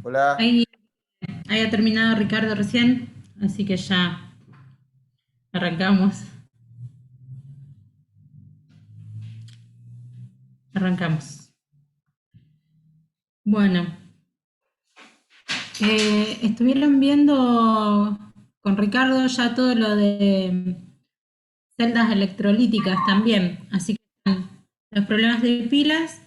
Hola, Ahí había terminado Ricardo recién, así que ya arrancamos. Arrancamos. Bueno, estuvieron viendo con Ricardo ya todo lo de celdas electrolíticas también, así que los problemas de pilas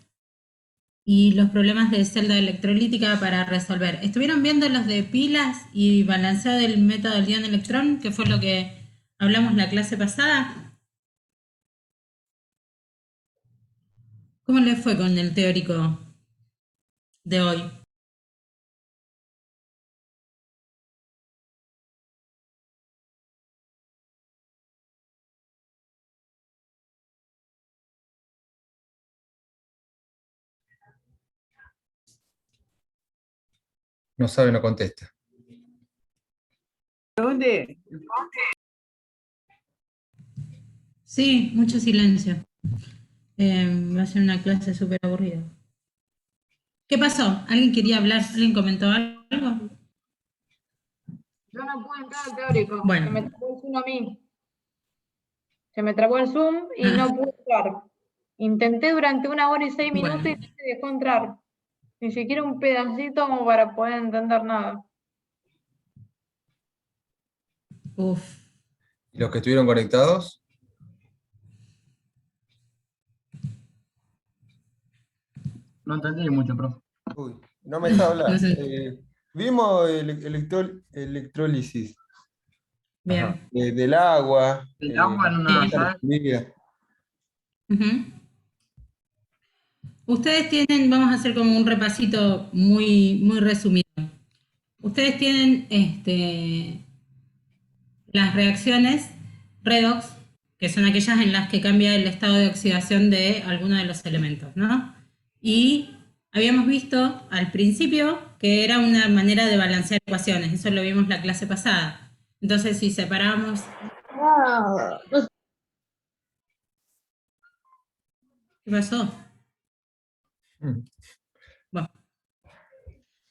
y los problemas de celda electrolítica para resolver. ¿Estuvieron viendo los de pilas y balanceo del método del ion-electrón, que fue lo que hablamos la clase pasada? ¿Cómo le fue con el teórico de hoy? no sabe, no contesta. ¿Dónde? Sí, mucho silencio. Va a ser una clase súper aburrida. ¿Qué pasó? ¿Alguien quería hablar? ¿Alguien comentó algo? Yo no pude entrar al teórico. Se me Bueno, trabó el Zoom a mí. Se me trabó el Zoom y no ah, pude entrar. Intenté durante 1 hora y 6 minutos y bueno, no me dejó entrar. Ni siquiera un pedacito como para poder entender nada. uff. ¿Y los que estuvieron conectados? No entendí mucho, profe. Uy, no me deja No hablar. sé. Vimos electrólisis. Ajá. Bien. Del agua, El agua en una Sí. sal. limpia. Ujú. Ustedes tienen, vamos a hacer como un repasito muy, muy resumido. Ustedes tienen las reacciones redox, que son aquellas en las que cambia el estado de oxidación de alguno de los elementos, ¿no? Y habíamos visto al principio que era una manera de balancear ecuaciones, eso lo vimos la clase pasada. Entonces, si separamos... ¿Qué pasó? Mm. Bueno,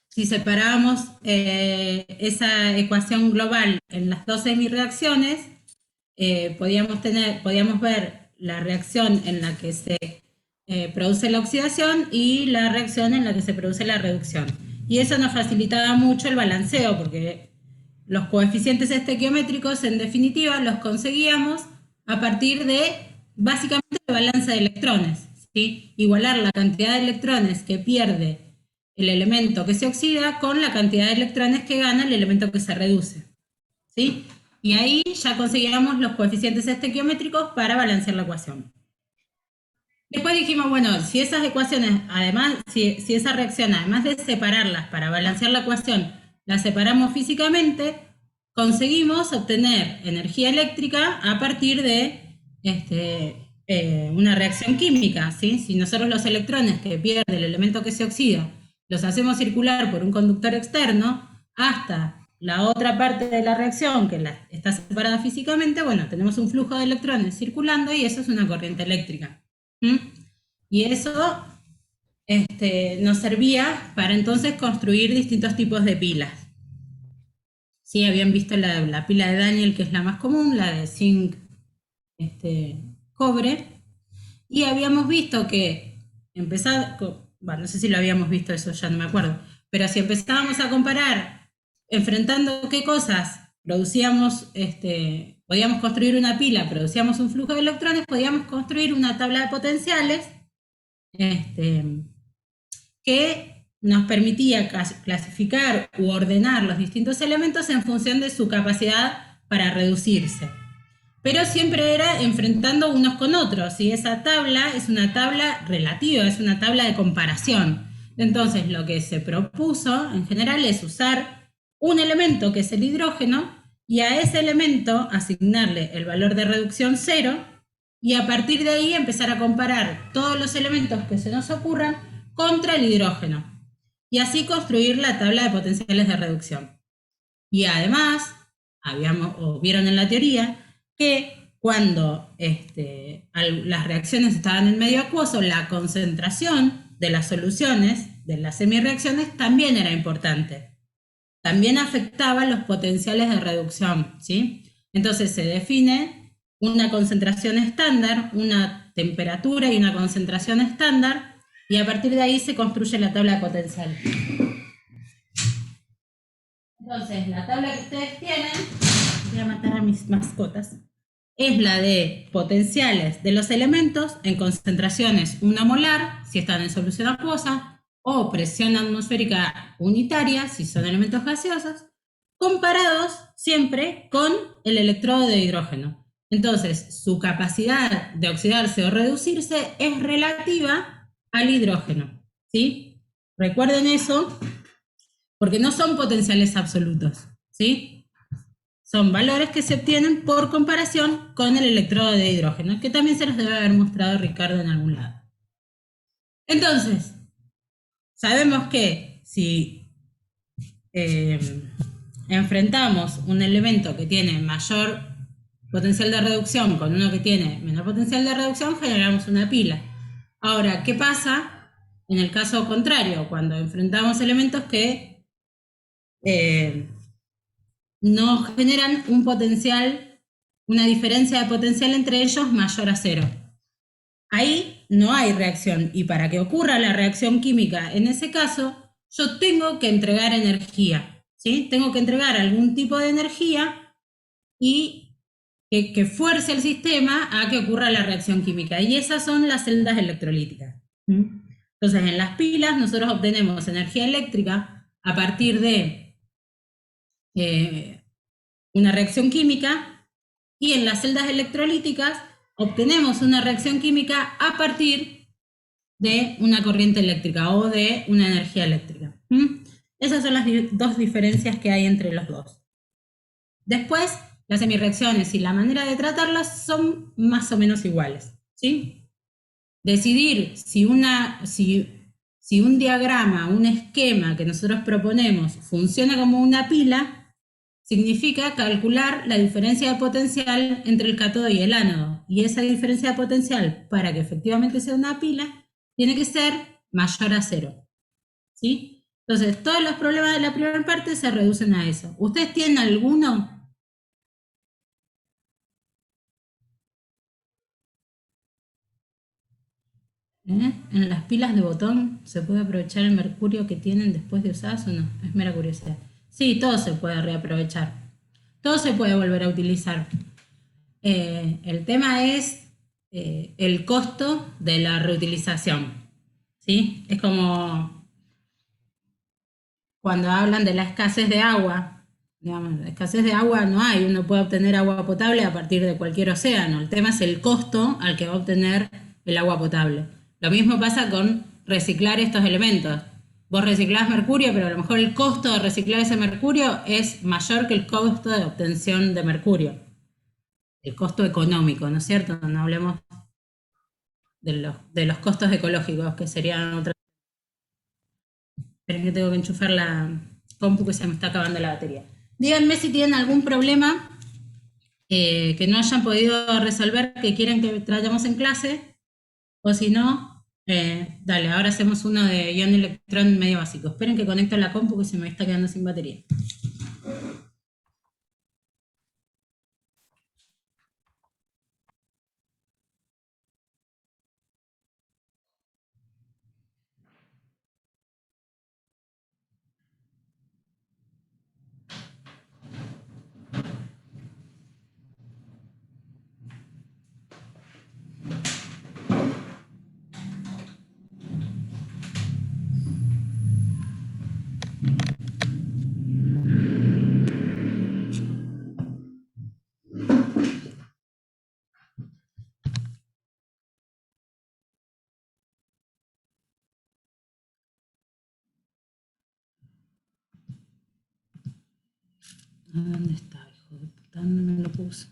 si separábamos esa ecuación global en las dos semireacciones, podíamos ver la reacción en la que se produce la oxidación y la reacción en la que se produce la reducción. Y eso nos facilitaba mucho el balanceo, porque los coeficientes estequiométricos, en definitiva, los conseguíamos a partir de, básicamente, de balance de electrones, ¿sí? Igualar la cantidad de electrones que pierde el elemento que se oxida con la cantidad de electrones que gana el elemento que se reduce, ¿sí? Y ahí ya conseguíamos los coeficientes estequiométricos para balancear la ecuación. Después dijimos, bueno, si esas ecuaciones, además, si esa reacción, además de separarlas para balancear la ecuación, la separamos físicamente, conseguimos obtener energía eléctrica a partir de una reacción química, ¿sí? Si nosotros los electrones que pierde el elemento que se oxida los hacemos circular por un conductor externo hasta la otra parte de la reacción que está separada físicamente, bueno, tenemos un flujo de electrones circulando y eso es una corriente eléctrica. ¿Mm? Y eso nos servía para entonces construir distintos tipos de pilas. Sí, habían visto la pila de Daniel, que es la más común, la de zinc, cobre, y habíamos visto que bueno, no sé si lo habíamos visto eso, ya no me acuerdo, pero si empezábamos a comparar enfrentando qué cosas producíamos, podíamos construir una pila, producíamos un flujo de electrones, podíamos construir una tabla de potenciales que nos permitía clasificar u ordenar los distintos elementos en función de su capacidad para reducirse. Pero siempre era enfrentando unos con otros, y esa tabla es una tabla relativa, es una tabla de comparación. Entonces, lo que se propuso en general es usar un elemento que es el hidrógeno y a ese elemento asignarle el valor de reducción 0 y a partir de ahí empezar a comparar todos los elementos que se nos ocurran contra el hidrógeno y así construir la tabla de potenciales de reducción. Y además, vieron en la teoría que cuando las reacciones estaban en medio acuoso, la concentración de las soluciones, de las semireacciones, también era importante. También afectaba los potenciales de reducción, ¿sí? Entonces se define una concentración estándar, una temperatura y una concentración estándar, y a partir de ahí se construye la tabla de potencial. Entonces, la tabla que ustedes tienen, voy a matar a mis mascotas, es la de potenciales de los elementos en concentraciones 1 molar, si están en solución acuosa, o presión atmosférica unitaria, si son elementos gaseosos, comparados siempre con el electrodo de hidrógeno. Entonces, su capacidad de oxidarse o reducirse es relativa al hidrógeno, ¿sí? Recuerden eso, porque no son potenciales absolutos, ¿sí? Son valores que se obtienen por comparación con el electrodo de hidrógeno, que también se los debe haber mostrado Ricardo en algún lado. Entonces, sabemos que si enfrentamos un elemento que tiene mayor potencial de reducción con uno que tiene menor potencial de reducción, generamos una pila. Ahora, ¿qué pasa en el caso contrario? Cuando enfrentamos elementos que no generan un potencial, una diferencia de potencial entre ellos mayor a 0. Ahí no hay reacción, y para que ocurra la reacción química en ese caso, yo tengo que entregar energía, ¿sí? Tengo que entregar algún tipo de energía y que fuerce el sistema a que ocurra la reacción química, y esas son las celdas electrolíticas. Entonces, en las pilas nosotros obtenemos energía eléctrica a partir de una reacción química, y en las celdas electrolíticas obtenemos una reacción química a partir de una corriente eléctrica o de una energía eléctrica. Esas son las dos diferencias que hay entre los dos. Después, las semireacciones y la manera de tratarlas son más o menos iguales, ¿sí? Decidir si un diagrama, un esquema que nosotros proponemos funciona como una pila, significa calcular la diferencia de potencial entre el cátodo y el ánodo. Y esa diferencia de potencial, para que efectivamente sea una pila, tiene que ser mayor a 0. ¿Sí? Entonces, todos los problemas de la primera parte se reducen a eso. ¿Ustedes tienen alguno? ¿En las pilas de botón se puede aprovechar el mercurio que tienen después de usadas o no? Es mera curiosidad. Sí, todo se puede reaprovechar. Todo se puede volver a utilizar. El tema es el costo de la reutilización, ¿sí? Es como cuando hablan de la escasez de agua. Digamos, la escasez de agua no hay, uno puede obtener agua potable a partir de cualquier océano. El tema es el costo al que va a obtener el agua potable. Lo mismo pasa con reciclar estos elementos. Vos reciclás mercurio, pero a lo mejor el costo de reciclar ese mercurio es mayor que el costo de obtención de mercurio. El costo económico, ¿no es cierto? No hablemos de los costos ecológicos, que serían otra. Esperen que tengo que enchufar la compu, que se me está acabando la batería. Díganme si tienen algún problema que no hayan podido resolver, que quieren que traigamos en clase, o si no, dale, ahora hacemos uno de ion electrón medio básico. Esperen que conecto la compu, que se me está quedando sin batería. ¿Dónde está, hijo de puta? ¿Dónde me lo puso?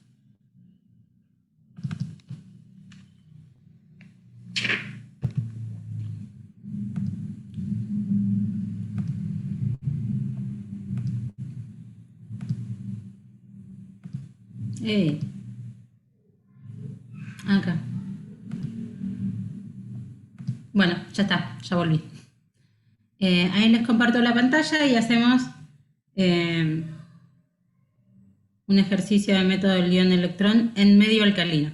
Acá. Bueno. Bueno, ya está, ya volví. Ahí les comparto la pantalla y hacemos un ejercicio de método del ion electrón en medio alcalino.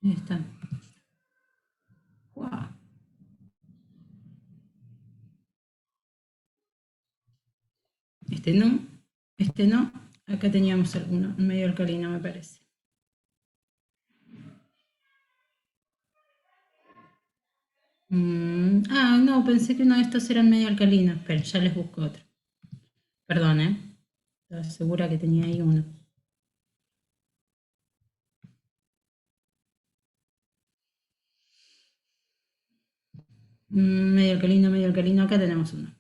Ahí está. Wow. Este no. Acá teníamos alguno, en medio alcalino me parece. No, pensé que uno de estos era en medio alcalino. Espera, ya les busco otro. Perdón, estaba segura que tenía ahí uno. Medio alcalino, acá tenemos uno.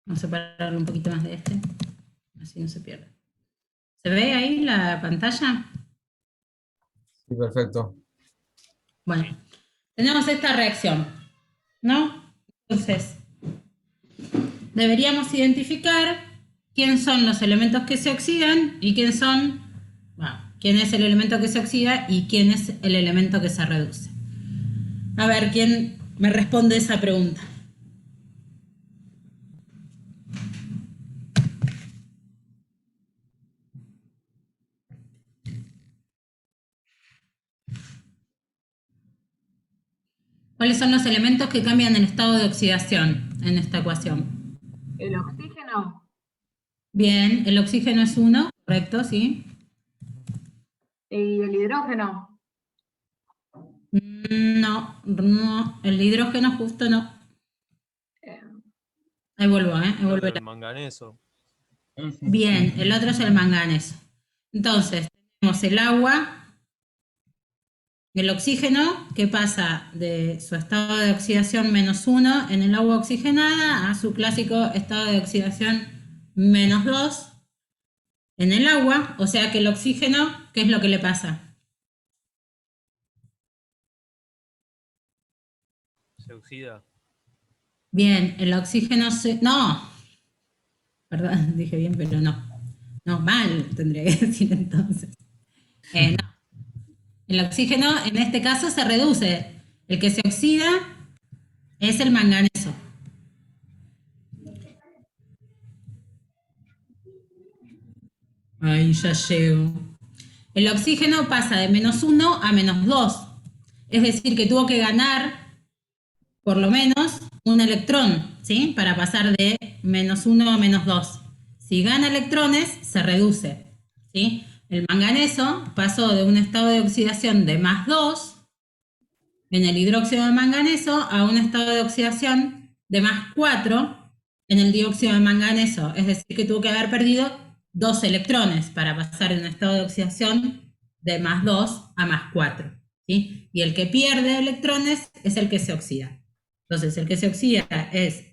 Vamos a separarlo un poquito más de este, así no se pierde. ¿Se ve ahí la pantalla? Sí, perfecto. Bueno, tenemos esta reacción, ¿no? Entonces, deberíamos identificar quién son los elementos que se oxidan y quién es el elemento que se oxida y quién es el elemento que se reduce. A ver, ¿quién me responde esa pregunta? ¿Cuáles son los elementos que cambian el estado de oxidación en esta ecuación? El oxígeno. Bien, el oxígeno es 1, correcto, ¿sí? Y el hidrógeno. No, el hidrógeno justo no. Eh, Ahí vuelvo, ahí Lo vuelvo. del manganeso. Bien, el otro es el manganeso. Entonces, tenemos el agua, el oxígeno, que pasa de su estado de oxidación -1 en el agua oxigenada a su clásico estado de oxidación -2 en el agua, o sea que el oxígeno, ¿qué es lo que le pasa? Se oxida. Bien, el oxígeno se... No, perdón, dije bien, pero no. No, mal tendría que decir entonces. No. El oxígeno en este caso se reduce. El que se oxida es el manganeso. Ahí ya llego. El oxígeno pasa de -1 a -2. Es decir, que tuvo que ganar por lo menos un electrón, ¿sí? Para pasar de -1 a -2. Si gana electrones, se reduce, ¿sí? El manganeso pasó de un estado de oxidación de +2 en el hidróxido de manganeso a un estado de oxidación de +4 en el dióxido de manganeso. Es decir, que tuvo que haber perdido 2 electrones para pasar de un estado de oxidación de +2 a +4. ¿Sí? Y el que pierde electrones es el que se oxida. Entonces, el que se oxida es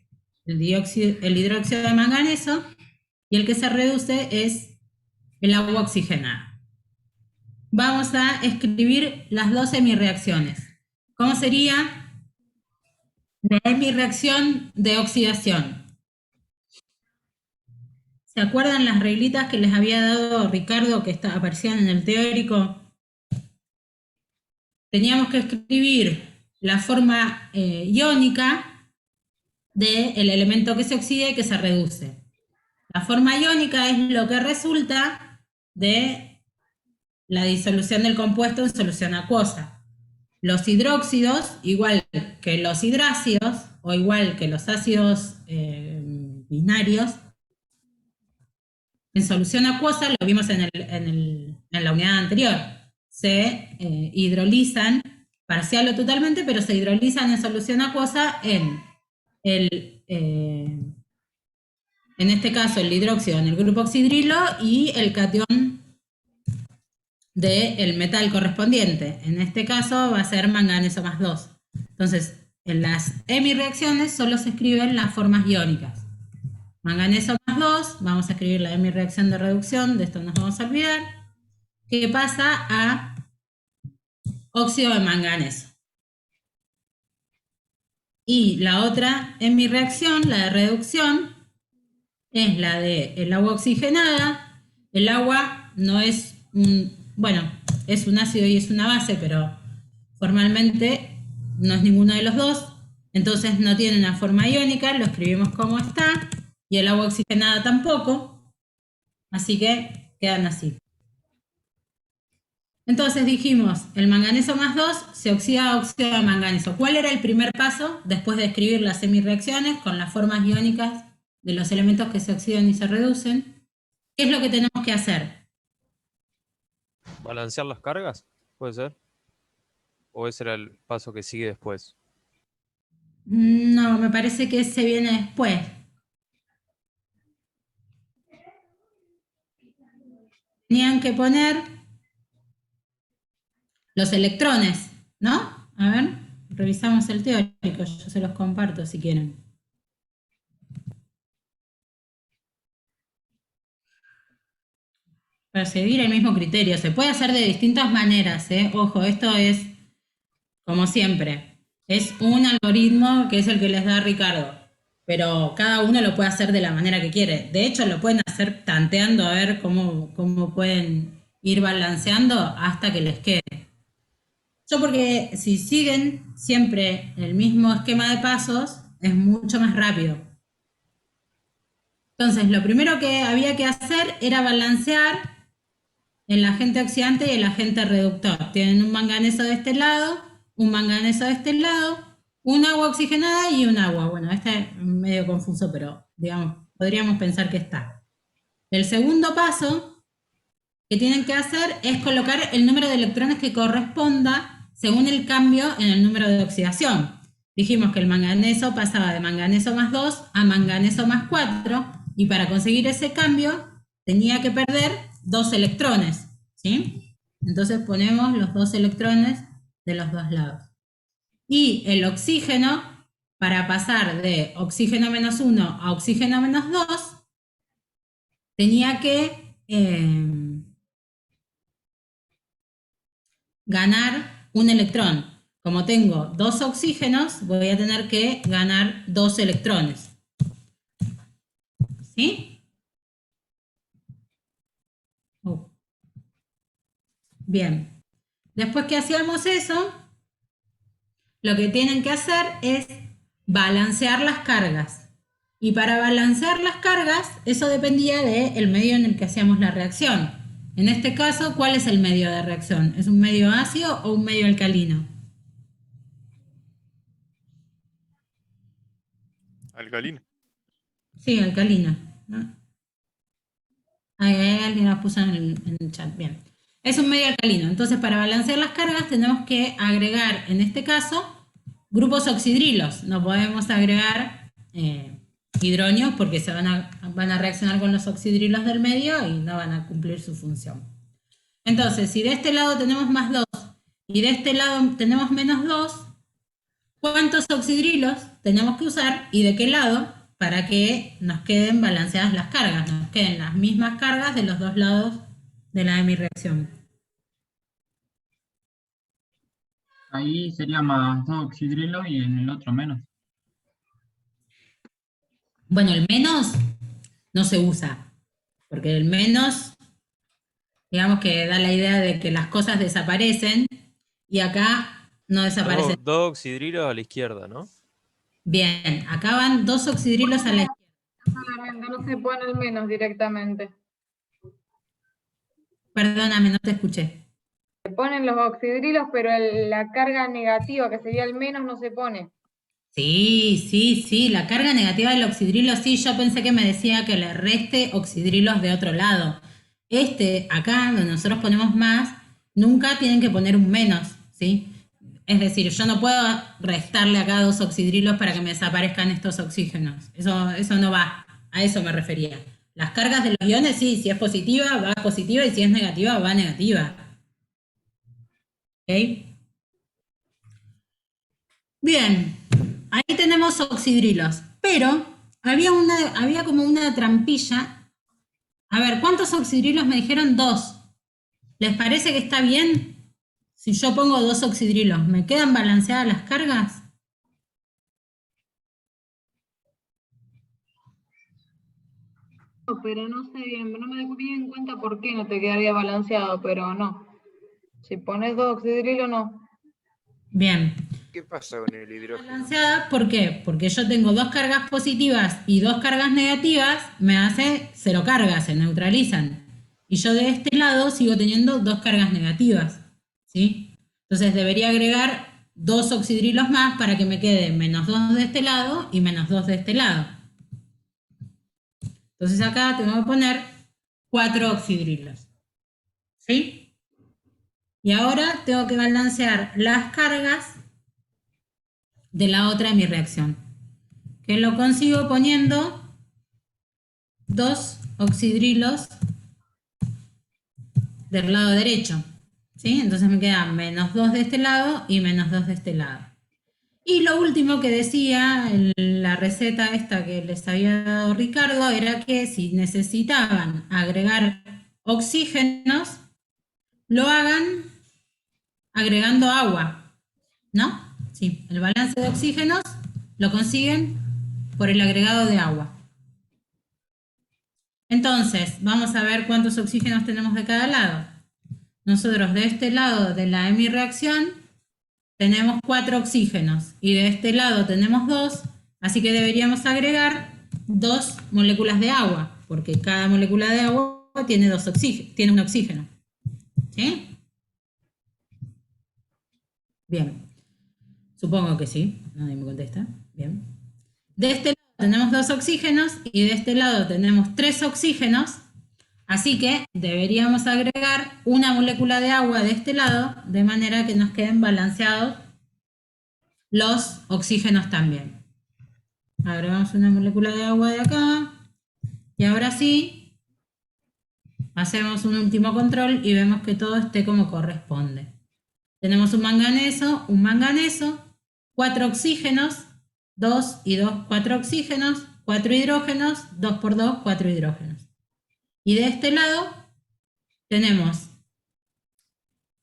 el hidróxido de manganeso y el que se reduce es el agua oxigenada. Vamos a escribir las dos semireacciones. ¿Cómo sería la hemirreacción de oxidación? ¿Se acuerdan las reglitas que les había dado Ricardo que aparecían en el teórico? Teníamos que escribir la forma iónica del elemento que se oxida y que se reduce. La forma iónica es lo que resulta de la disolución del compuesto en solución acuosa. Los hidróxidos, igual que los hidrácidos, o igual que los ácidos binarios, en solución acuosa, lo vimos en la unidad anterior, se hidrolizan parcial o totalmente, pero se hidrolizan en solución acuosa en este caso el hidróxido en el grupo oxidrilo y el catión del metal correspondiente. En este caso va a ser manganeso +2. Entonces, en las hemirreacciones solo se escriben las formas iónicas. Manganeso +2, vamos a escribir la hemirreacción de reducción, de esto nos vamos a olvidar, que pasa a óxido de manganeso. Y la otra en mi reacción, la de reducción, es la de el agua oxigenada. El agua no es bueno, es un ácido y es una base, pero formalmente no es ninguno de los dos. Entonces no tiene una forma iónica, lo escribimos como está. Y el agua oxigenada tampoco. Así que quedan así. Entonces dijimos, el manganeso más 2 se oxida a óxido de manganeso. ¿Cuál era el primer paso después de escribir las semireacciones con las formas iónicas de los elementos que se oxidan y se reducen? ¿Qué es lo que tenemos que hacer? ¿Balancear las cargas? ¿Puede ser? ¿O ese era el paso que sigue después? No, me parece que ese viene después. Tenían que poner los electrones, ¿no? A ver, revisamos el teórico, yo se los comparto si quieren. Para seguir el mismo criterio, se puede hacer de distintas maneras, ¿eh? Ojo, esto es, como siempre, es un algoritmo que es el que les da Ricardo, pero cada uno lo puede hacer de la manera que quiere. De hecho, lo pueden hacer tanteando a ver cómo pueden ir balanceando hasta que les quede. Yo porque si siguen siempre el mismo esquema de pasos, es mucho más rápido. Entonces, lo primero que había que hacer era balancear el agente oxidante y el agente reductor. Tienen un manganeso de este lado, un manganeso de este lado, un agua oxigenada y un agua. Bueno, este es medio confuso, pero digamos, podríamos pensar que está. El segundo paso que tienen que hacer es colocar el número de electrones que corresponda según el cambio en el número de oxidación. Dijimos que el manganeso pasaba de manganeso más 2 a manganeso más 4, y para conseguir ese cambio tenía que perder 2 electrones, ¿sí? Entonces ponemos los 2 electrones de los dos lados. Y el oxígeno, para pasar de oxígeno menos 1 a oxígeno menos 2, tenía que ganar un electrón. Como tengo 2 oxígenos, voy a tener que ganar 2 electrones. ¿Sí? Bien. Después que hacíamos eso, lo que tienen que hacer es balancear las cargas. Y para balancear las cargas, eso dependía del medio en el que hacíamos la reacción. En este caso, ¿cuál es el medio de reacción? ¿Es un medio ácido o un medio alcalino? Alcalino. Sí, alcalino, ¿no? Alguien la puso en el chat, bien. Es un medio alcalino, entonces para balancear las cargas tenemos que agregar, en este caso, grupos oxidrilos. No podemos agregar hidronios porque van a reaccionar con los oxidrilos del medio y no van a cumplir su función. Entonces, si de este lado tenemos más 2 y de este lado tenemos menos 2, ¿cuántos oxidrilos tenemos que usar y de qué lado para que nos queden balanceadas las cargas? Nos queden las mismas cargas de los dos lados de la hemirreacción. Ahí sería más 2 oxidrilo y en el otro menos. Bueno, el menos no se usa, porque el menos, digamos que da la idea de que las cosas desaparecen y acá no desaparecen. Dos oxidrilos a la izquierda, ¿no? Bien, acá van 2 oxidrilos a la izquierda. Solamente no se pone el menos directamente. Perdóname, no te escuché. Se ponen los oxidrilos, pero la carga negativa, que sería el menos, no se pone. Sí, la carga negativa del oxidrilo, sí, yo pensé que me decía que le reste oxidrilos de otro lado. Acá, donde nosotros ponemos más, nunca tienen que poner un menos, ¿sí? Es decir, yo no puedo restarle acá 2 oxidrilos para que me desaparezcan estos oxígenos. Eso no va, a eso me refería. Las cargas de los iones, sí, si es positiva, va positiva, y si es negativa, va negativa. ¿Ok? Bien, ahí tenemos oxidrilos, pero había como una trampilla. A ver, ¿cuántos oxidrilos me dijeron? 2. ¿Les parece que está bien? Si yo pongo 2 oxidrilos, ¿me quedan balanceadas las cargas? pero no sé bien, no me doy bien cuenta por qué no te quedaría balanceado, pero no. Si pones 2 oxidrilo, no. Bien. ¿Qué pasa con el hidrógeno? Balanceada, ¿por qué? Porque yo tengo 2 cargas positivas y 2 cargas negativas, me hace 0 cargas, se neutralizan. Y yo de este lado sigo teniendo 2 cargas negativas, ¿sí? Entonces debería agregar 2 oxidrilos más para que me quede -2 de este lado y -2 de este lado. Entonces acá tengo que poner 4 oxidrilos, ¿sí? Y ahora tengo que balancear las cargas de la otra de mi reacción, que lo consigo poniendo 2 oxidrilos del lado derecho, ¿sí? Entonces me quedan -2 de este lado y -2 de este lado. Y lo último que decía en la receta esta que les había dado Ricardo era que si necesitaban agregar oxígenos, lo hagan agregando agua, ¿no? Sí, el balance de oxígenos lo consiguen por el agregado de agua. Entonces, vamos a ver cuántos oxígenos tenemos de cada lado. Nosotros de este lado de la hemireacción tenemos 4 oxígenos y de este lado tenemos 2, así que deberíamos agregar 2 moléculas de agua, porque cada molécula de agua tiene, tiene un oxígeno. ¿Sí? Bien. Supongo que sí, nadie me contesta. Bien. De este lado tenemos 2 oxígenos y de este lado tenemos 3 oxígenos, así que deberíamos agregar una molécula de agua de este lado, de manera que nos queden balanceados los oxígenos también. Agregamos una molécula de agua de acá, y ahora sí, hacemos un último control y vemos que todo esté como corresponde. Tenemos un manganeso, 4 oxígenos, 2 y 2, 4 oxígenos, 4 hidrógenos, 2 por 2, 4 hidrógenos. Y de este lado tenemos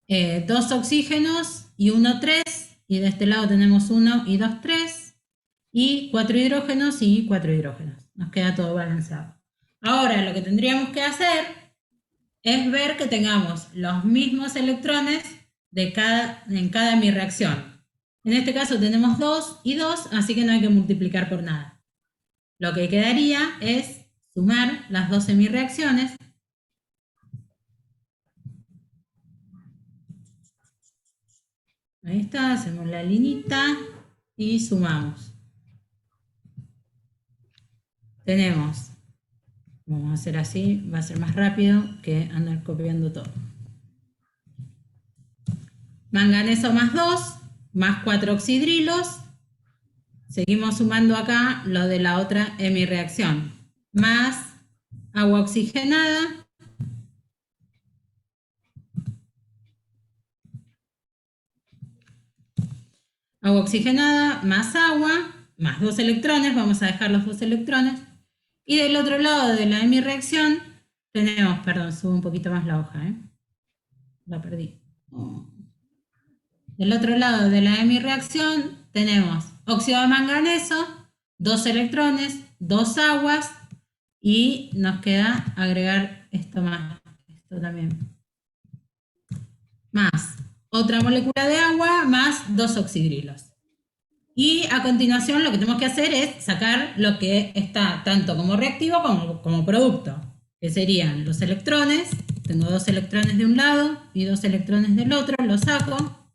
2 oxígenos y 1, 3, y de este lado tenemos 1 y 2, 3, y 4 hidrógenos y 4 hidrógenos. Nos queda todo balanceado. Ahora lo que tendríamos que hacer es ver que tengamos los mismos electrones en cada mi reacción. En este caso tenemos 2 y 2, así que no hay que multiplicar por nada. Lo que quedaría es sumar las 2 semireacciones. Ahí está, hacemos la linita y sumamos. Tenemos, vamos a hacer así, va a ser más rápido que andar copiando todo. Manganeso más 2, más 4 oxidrilos. Seguimos sumando acá lo de la otra hemireacción. Más agua oxigenada. Agua oxigenada más agua, más 2 electrones. Vamos a dejar los 2 electrones. Y del otro lado de la hemireacción tenemos, perdón, subo un poquito más la hoja, la perdí. Del otro lado de la hemireacción tenemos óxido de manganeso, 2 electrones, 2 aguas, y nos queda agregar esto más, esto también. Más otra molécula de agua, más 2 oxidrilos. Y a continuación lo que tenemos que hacer es sacar lo que está tanto como reactivo como producto, que serían los electrones. Tengo 2 electrones de un lado y 2 electrones del otro, los saco.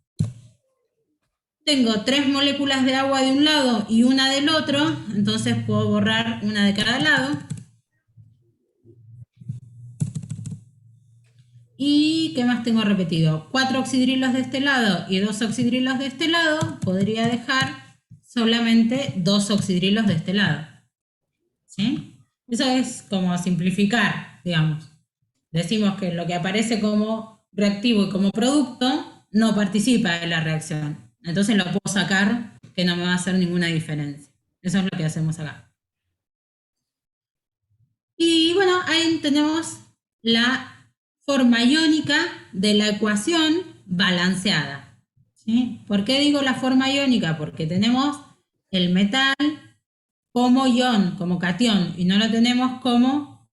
Tengo 3 moléculas de agua de un lado y una del otro, entonces puedo borrar una de cada lado. ¿Y qué más tengo repetido? 4 oxidrilos de este lado y 2 oxidrilos de este lado. Podría dejar solamente 2 oxidrilos de este lado. ¿Sí? Eso es como simplificar, digamos. Decimos que lo que aparece como reactivo y como producto no participa de la reacción. Entonces lo puedo sacar, que no me va a hacer ninguna diferencia. Eso es lo que hacemos acá. Y bueno, ahí tenemos la forma iónica de la ecuación balanceada. ¿Sí? ¿Por qué digo la forma iónica? Porque tenemos el metal como ion, como catión, y no lo tenemos como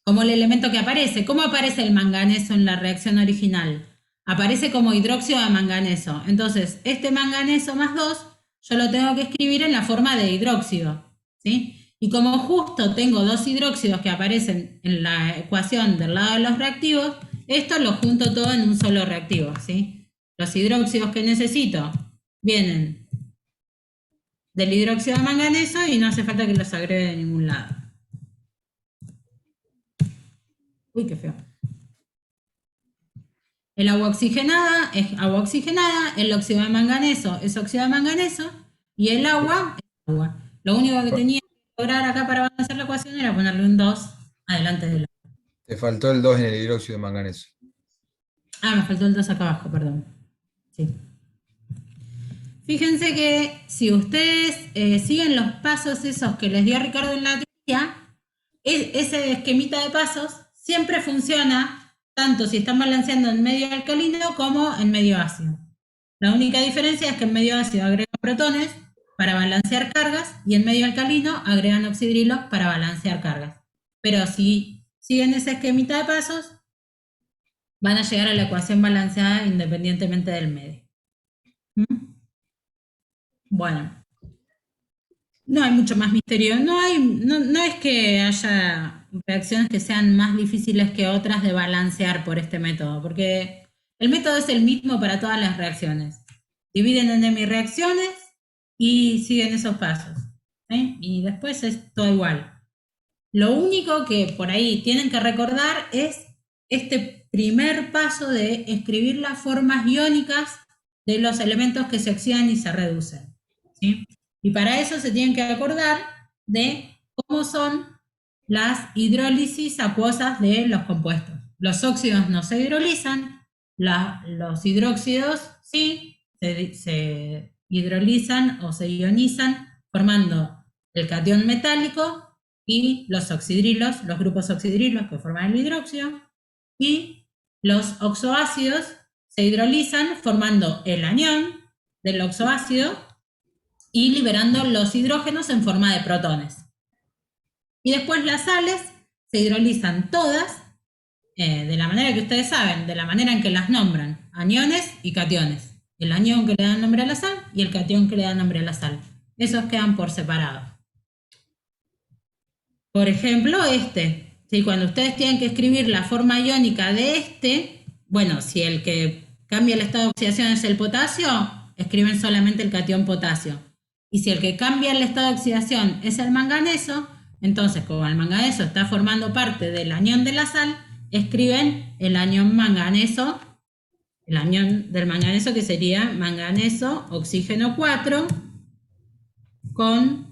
como el elemento que aparece. ¿Cómo aparece el manganeso en la reacción original? Aparece como hidróxido de manganeso. Entonces, este manganeso más 2, yo lo tengo que escribir en la forma de hidróxido, ¿sí? Y como justo tengo 2 hidróxidos que aparecen en la ecuación del lado de los reactivos, esto lo junto todo en un solo reactivo, ¿sí? Los hidróxidos que necesito vienen del hidróxido de manganeso y no hace falta que los agregue de ningún lado. Uy, qué feo. El agua oxigenada es agua oxigenada, el óxido de manganeso es óxido de manganeso y el agua es agua. Lo único que tenía que lograr acá para avanzar la ecuación era ponerle un 2 adelante del agua. Te faltó el 2 en el hidróxido de manganeso. Ah, me faltó el 2 acá abajo, perdón. Sí. Fíjense que si ustedes siguen los pasos esos que les dio Ricardo en la teoría, ese esquemita de pasos siempre funciona tanto si están balanceando en medio alcalino como en medio ácido. La única diferencia es que en medio ácido agregan protones para balancear cargas y en medio alcalino agregan oxidrilos para balancear cargas. Pero si siguen ese esquemita de pasos, van a llegar a la ecuación balanceada independientemente del medio. ¿Mm? Bueno, no hay mucho más misterio. No es que haya reacciones que sean más difíciles que otras de balancear por este método, porque el método es el mismo para todas las reacciones. Dividen en hemireacciones y siguen esos pasos, ¿sí? Y después es todo igual. Lo único que por ahí tienen que recordar es este primer paso de escribir las formas iónicas de los elementos que se oxidan y se reducen, ¿sí? Y para eso se tienen que acordar de cómo son las hidrólisis acuosas de los compuestos. Los óxidos no se hidrolizan, los hidróxidos sí se hidrolizan o se ionizan formando el catión metálico y los oxidrilos, los grupos oxidrilos que forman el hidróxido, y los oxoácidos se hidrolizan formando el anión del oxoácido y liberando los hidrógenos en forma de protones. Y después las sales se hidrolizan todas de la manera que ustedes saben, de la manera en que las nombran, aniones y cationes. El anión que le da nombre a la sal y el catión que le da nombre a la sal. Esos quedan por separado. Por ejemplo, ¿sí? Cuando ustedes tienen que escribir la forma iónica de bueno, si el que cambia el estado de oxidación es el potasio, escriben solamente el catión potasio. Y si el que cambia el estado de oxidación es el manganeso, entonces como el manganeso está formando parte del anión de la sal, escriben el anión manganeso, el anión del manganeso que sería manganeso, oxígeno 4, con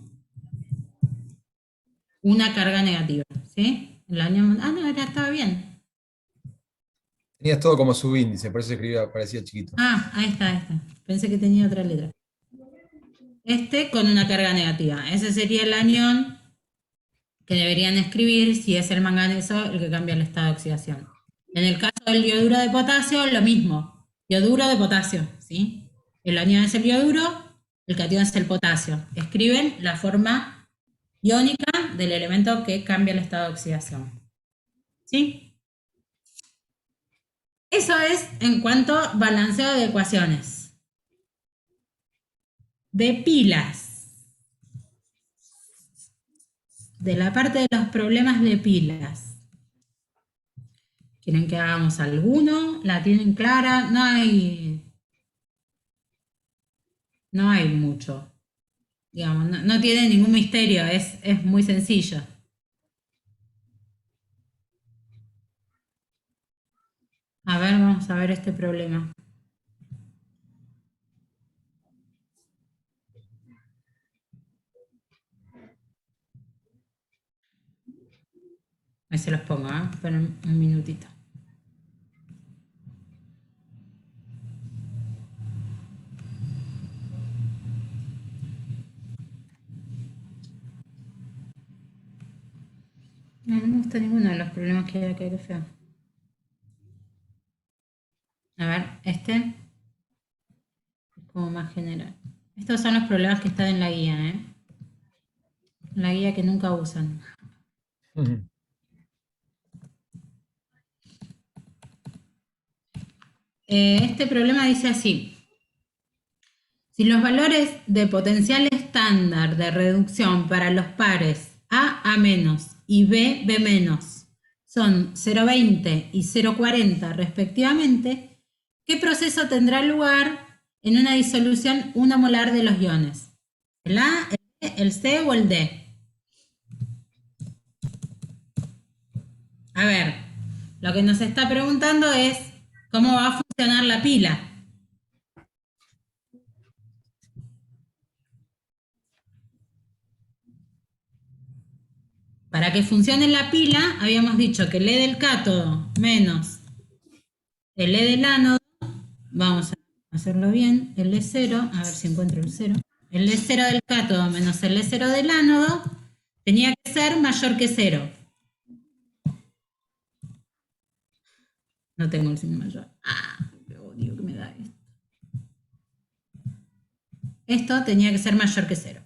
una carga negativa, ¿sí? El anión, no, estaba bien. Tenías todo como subíndice, por eso escribía, parecía chiquito. Ahí está. Pensé que tenía otra letra. Con una carga negativa. Ese sería el anión que deberían escribir si es el manganeso el que cambia el estado de oxidación. En el caso del ioduro de potasio, lo mismo. Ioduro de potasio, ¿sí? El anión es el ioduro, el catión es el potasio. Escriben la forma iónica del elemento que cambia el estado de oxidación. ¿Sí? Eso es en cuanto a balanceo de ecuaciones. De pilas. De la parte de los problemas de pilas. ¿Quieren que hagamos alguno? ¿La tienen clara? No hay mucho. Digamos, no tiene ningún misterio, es muy sencillo. A ver, vamos a ver este problema. Ahí se los pongo, esperen un minutito. No me gusta ninguno de los problemas que hay acá, qué feo. A ver, es como más general. Estos son los problemas que están en la guía, En la guía que nunca usan. Ujú. Este problema dice así. Si los valores de potencial estándar de reducción para los pares A menos y B menos son 0,20 y 0,40 respectivamente, ¿qué proceso tendrá lugar en una disolución 1 molar de los iones? ¿El A, el B, el C o el D? A ver, lo que nos está preguntando es cómo va a funcionar la pila. Para que funcione la pila, habíamos dicho que el E del cátodo menos el E del ánodo, vamos a hacerlo bien, el E0, a ver si encuentro el 0. El E0 del cátodo menos el E0 del ánodo tenía que ser mayor que 0. No tengo el signo mayor. Ah, qué odio que me da esto. Esto tenía que ser mayor que 0.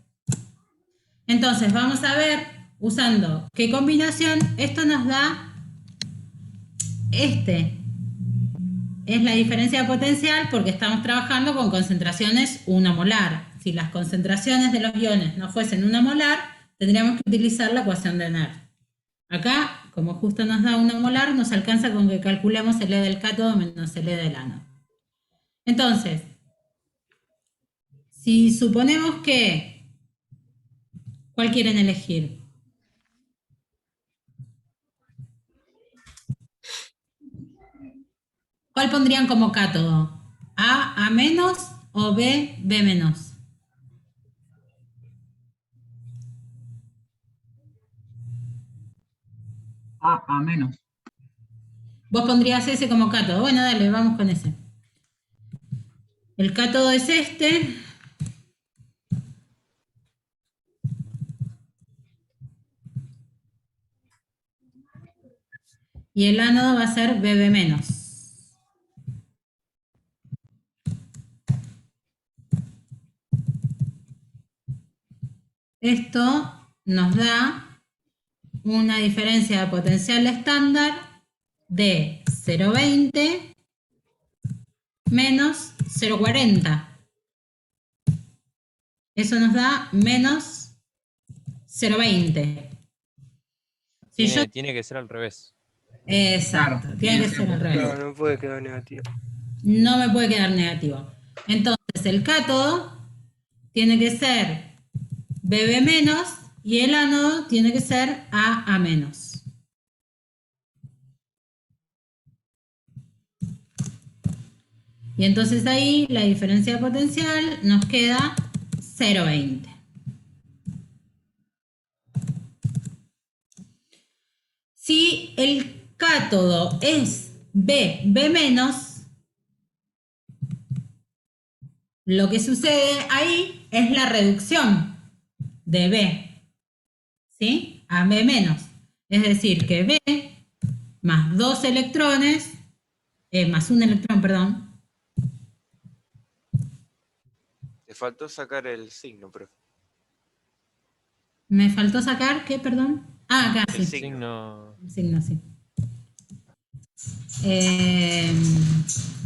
Entonces vamos a ver, usando qué combinación, esto nos da es la diferencia de potencial porque estamos trabajando con concentraciones 1 molar. Si las concentraciones de los iones no fuesen 1 molar, tendríamos que utilizar la ecuación de Nernst. Acá, como justo nos da 1 molar, nos alcanza con que calculemos el E del cátodo menos el E del ánodo. Entonces, si suponemos que, ¿cuál quieren elegir? ¿Cuál pondrían como cátodo? A menos o B menos? A menos. Vos pondrías ese como cátodo. Bueno, dale, vamos con ese. El cátodo es este. Y el ánodo va a ser BB menos. Esto nos da una diferencia de potencial estándar de 0,20 menos 0,40. Eso nos da menos 0,20. Si yo... Tiene que ser al revés. Exacto, Claro, tiene que ser al revés. Claro, no puede quedar negativo. No me puede quedar negativo. Entonces el cátodo tiene que ser BB menos y el ánodo tiene que ser A menos. Y entonces ahí la diferencia de potencial nos queda 0,20. Si el cátodo es B menos, lo que sucede ahí es la reducción de B, ¿sí? A B menos. Es decir, que B más 2 electrones, más un electrón, perdón. Te faltó sacar el signo, profe. Me faltó sacar, ¿qué, perdón? Ah, acá, El sí. signo. El signo, sí.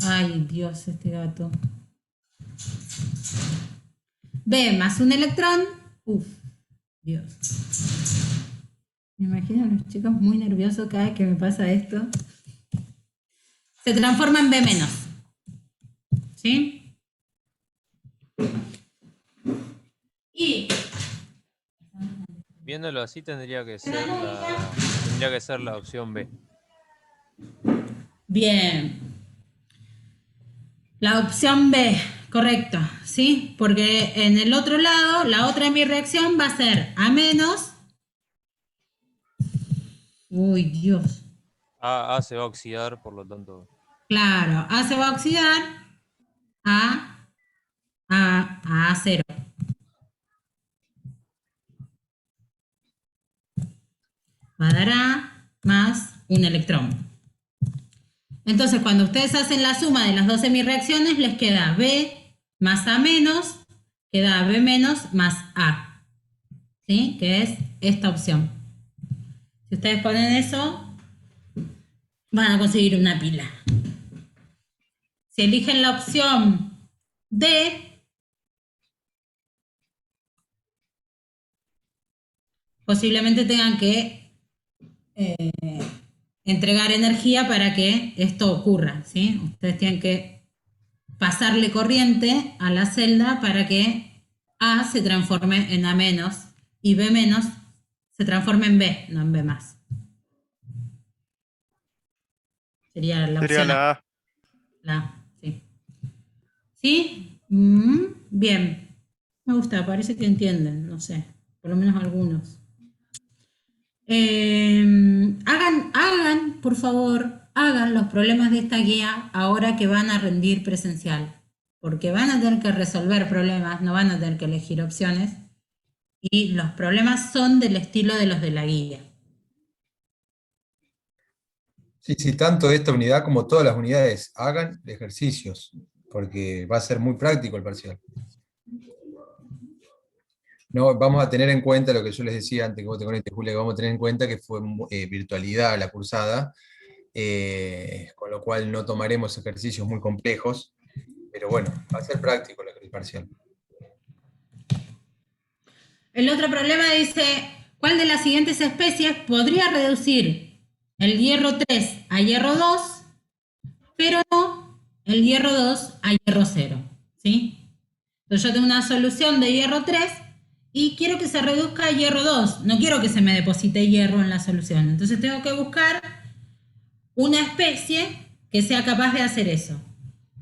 Ay, Dios, este gato. B más un electrón. Uf, Dios. Me imagino a los chicos muy nerviosos cada vez que me pasa esto. Se transforma en B menos. ¿Sí? Y Viéndolo así tendría que ser la opción B. bien. La opción B, correcto, ¿sí? Porque en el otro lado, la otra de mi reacción va a ser A menos. Uy, Dios. A se va a oxidar, por lo tanto. Claro, A se va a oxidar a A0. Va a dar A más un electrón. Entonces, cuando ustedes hacen la suma de las dos semireacciones, les queda B más A menos, queda B menos más A, ¿sí? Que es esta opción. Si ustedes ponen eso, van a conseguir una pila. Si eligen la opción D, posiblemente tengan que entregar energía para que esto ocurra, ¿sí? Ustedes tienen que pasarle corriente a la celda para que A se transforme en A menos y B menos se transforme en B, no en B más. Sería la Sería opción A. la A. La A, sí. ¿Sí? Bien. Me gusta, parece que entienden, no sé, por lo menos algunos. Por favor, hagan los problemas de esta guía ahora que van a rendir presencial, porque van a tener que resolver problemas, no van a tener que elegir opciones, y los problemas son del estilo de los de la guía. Sí, sí, tanto esta unidad como todas las unidades hagan ejercicios, porque va a ser muy práctico el parcial. No, vamos a tener en cuenta lo que yo les decía antes que vos te conectes, Julia, que vamos a tener en cuenta que fue virtualidad la cursada, con lo cual no tomaremos ejercicios muy complejos, pero bueno, va a ser práctico el parcial. El otro problema dice, ¿cuál de las siguientes especies podría reducir el hierro 3 a hierro 2, pero no el hierro 2 a hierro 0? ¿Sí? Entonces yo tengo una solución de hierro 3 y quiero que se reduzca a hierro 2. No quiero que se me deposite hierro en la solución. Entonces tengo que buscar una especie que sea capaz de hacer eso.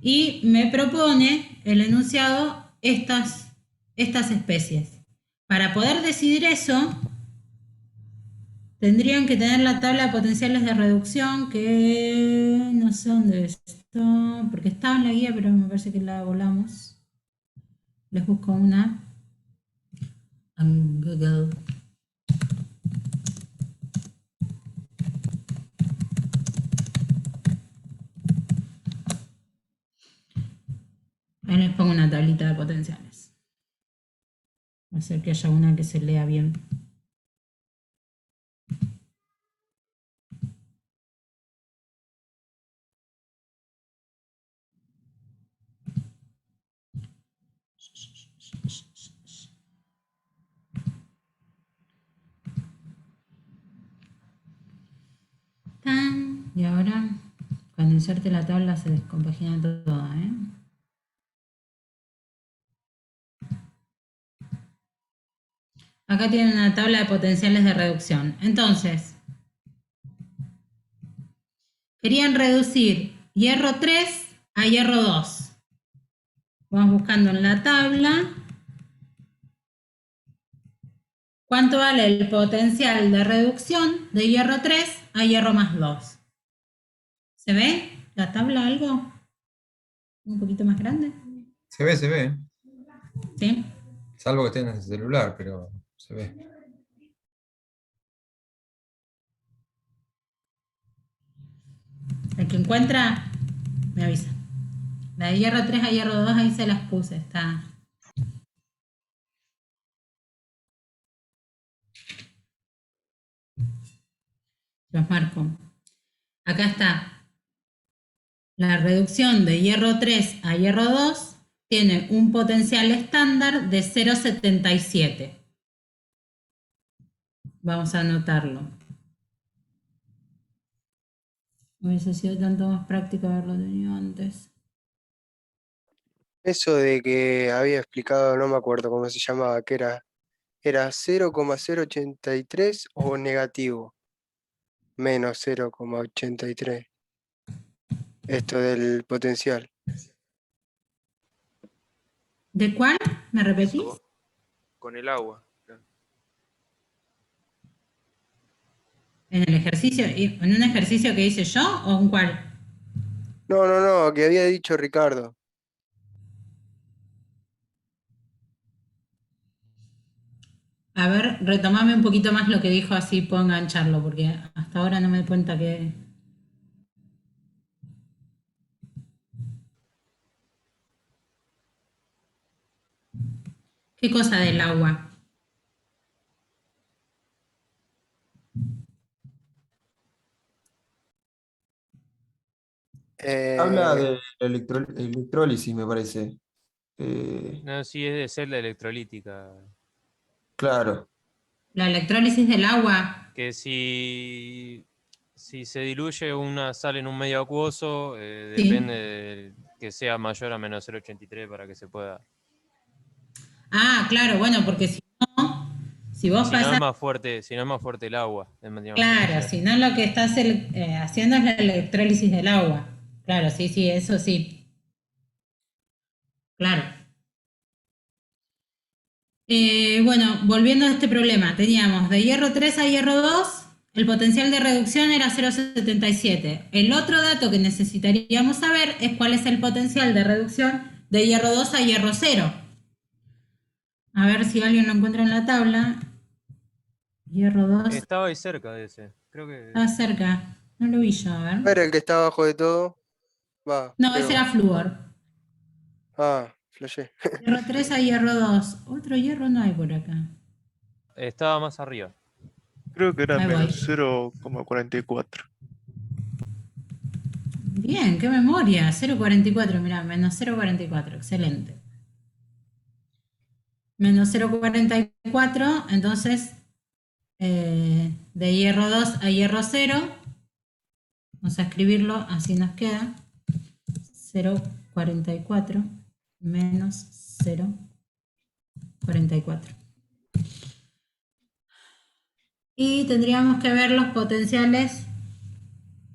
Y me propone el enunciado estas especies. Para poder decidir eso, tendrían que tener la tabla de potenciales de reducción, que no sé dónde está, porque estaba en la guía, pero me parece que la volamos. Les busco una en Google. Ahí les pongo una tablita de potenciales. Va a ser que haya una que se lea bien. Tan, y ahora, cuando inserte la tabla se descompagina todo, ¿eh? Acá tienen una tabla de potenciales de reducción. Entonces, querían reducir hierro 3 a hierro 2. Vamos buscando en la tabla cuánto vale el potencial de reducción de hierro 3 a hierro más 2. ¿Se ve la tabla algo? Un poquito más grande. Se ve, ¿Sí? salvo que esté en el celular, pero se ve. El que encuentra, me avisa. La de hierro 3 a hierro 2 ahí se las puse, está. Los marco. Acá está. La reducción de hierro 3 a hierro 2 tiene un potencial estándar de 0,77. Vamos a anotarlo. Hubiese sido tanto más práctico haberlo tenido antes. Eso de que había explicado, no me acuerdo cómo se llamaba, que era 0,083 o negativo, menos 0,83. Esto del potencial. ¿De cuál? ¿Me repetís? Eso, con el agua. Claro. ¿En el ejercicio? ¿En un ejercicio que hice yo o en cuál? No, que había dicho Ricardo. A ver, retomame un poquito más lo que dijo, así puedo engancharlo, porque hasta ahora no me doy cuenta que... ¿Qué cosa del agua? Habla Eh, de la electrólisis, me parece. No, sí, es de celda electrolítica. Claro. La electrólisis del agua. Que si se diluye una sal en un medio acuoso, depende Sí. de que sea mayor a menos 0,83 para que se pueda. Ah, claro, bueno, porque si no, si vos Si no es pasás, más fuerte, si no es más fuerte el agua, digamos, claro, potencial. si no lo que estás haciendo es la electrólisis del agua. Claro, sí, sí, eso sí. Claro. Bueno, volviendo a este problema, teníamos de hierro 3 a hierro 2, el potencial de reducción era 0,77. El otro dato que necesitaríamos saber es cuál es el potencial de reducción de hierro 2 a hierro 0. A ver si alguien lo encuentra en la tabla. Hierro 2 Estaba ahí cerca de ese. Creo que está cerca. No lo vi yo, a ver. ¿Era el que está abajo de todo? Va, No, ese creo. era flúor. Ah, flashé. Hierro 3 a hierro 2. Otro hierro no hay por acá. estaba más arriba. Creo que era Ahí voy. menos 0,44. Bien, qué memoria. 0,44, mirá, menos 0,44. Excelente. Menos 0,44, entonces de hierro 2 a hierro 0. Vamos a escribirlo, así nos queda. 0,44 menos 0,44. Y tendríamos que ver los potenciales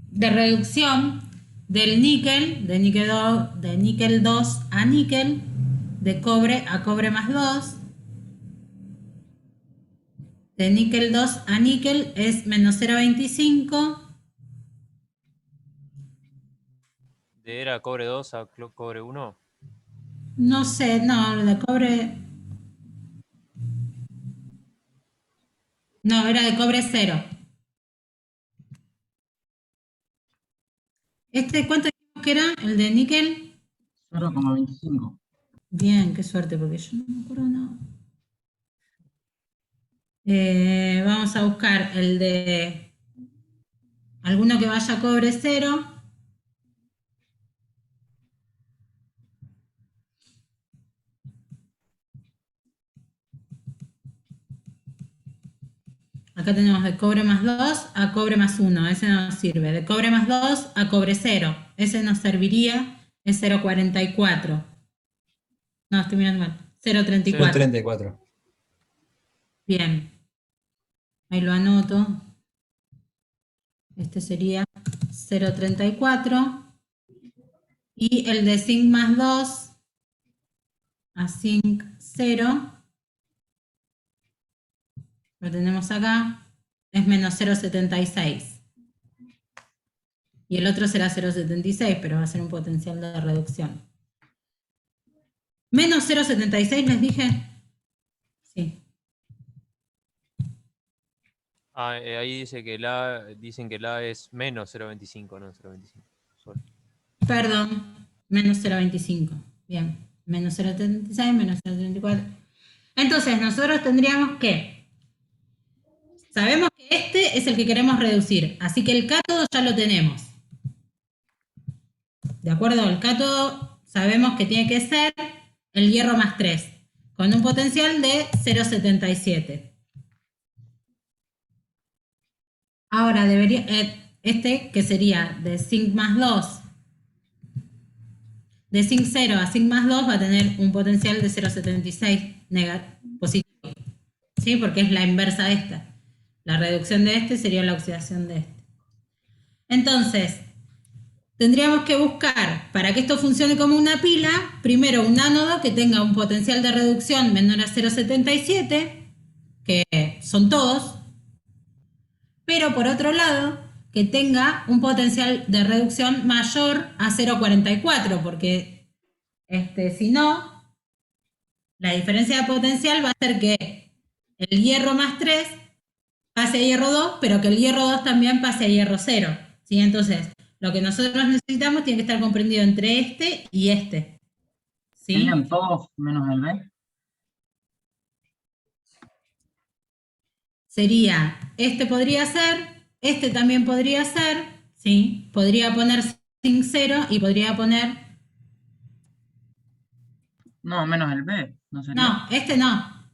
de reducción del níquel, de níquel 2 a níquel, de cobre a cobre más 2. De níquel 2 a níquel es menos 0,25. Era cobre 2 a cobre 1. No sé, no, de cobre. No, era de cobre 0. ¿Cuánto dijimos que era? ¿El de níquel? 0,25. Bien, qué suerte, porque yo no me acuerdo nada. Vamos a buscar el de alguno que vaya a cobre 0. Acá tenemos de cobre más 2 a cobre más 1, ese no nos sirve. De cobre más 2 a cobre 0, ese nos serviría, es 0,44. No, estoy mirando mal. 0,34. 0,34. Bien, ahí lo anoto. Este sería 0,34. Y el de zinc más 2 a zinc 0, lo tenemos acá, es menos 0,76. Y el otro será 0,76, pero va a ser un potencial de reducción. Menos 0,76 les dije. Sí. Ahí dice que dicen que la es menos 0,25, no 0,25. Solo. Perdón, menos 0,25. Bien, menos 0,76, menos 0,34. Entonces, nosotros tendríamos que, sabemos que este es el que queremos reducir, así que el cátodo ya lo tenemos. ¿De acuerdo? El cátodo sabemos que tiene que ser el hierro más 3, con un potencial de 0,77. Ahora debería, que sería de zinc más 2, de zinc 0 a zinc más 2 va a tener un potencial de 0,76 positivo, ¿sí? Porque es la inversa de esta. La reducción de este sería la oxidación de este. Entonces, tendríamos que buscar, para que esto funcione como una pila, primero un ánodo que tenga un potencial de reducción menor a 0,77, que son todos, pero por otro lado, que tenga un potencial de reducción mayor a 0,44, porque si no, la diferencia de potencial va a ser que el hierro más 3 pase a hierro 2, pero que el hierro 2 también pase a hierro 0. ¿Sí? Entonces, lo que nosotros necesitamos tiene que estar comprendido entre este y este. ¿Sí? ¿Serían todos menos el B? Sería, este podría ser, este también podría ser, ¿sí? Podría poner sin cero y podría poner, No, menos el B, ¿no sería? no, este no.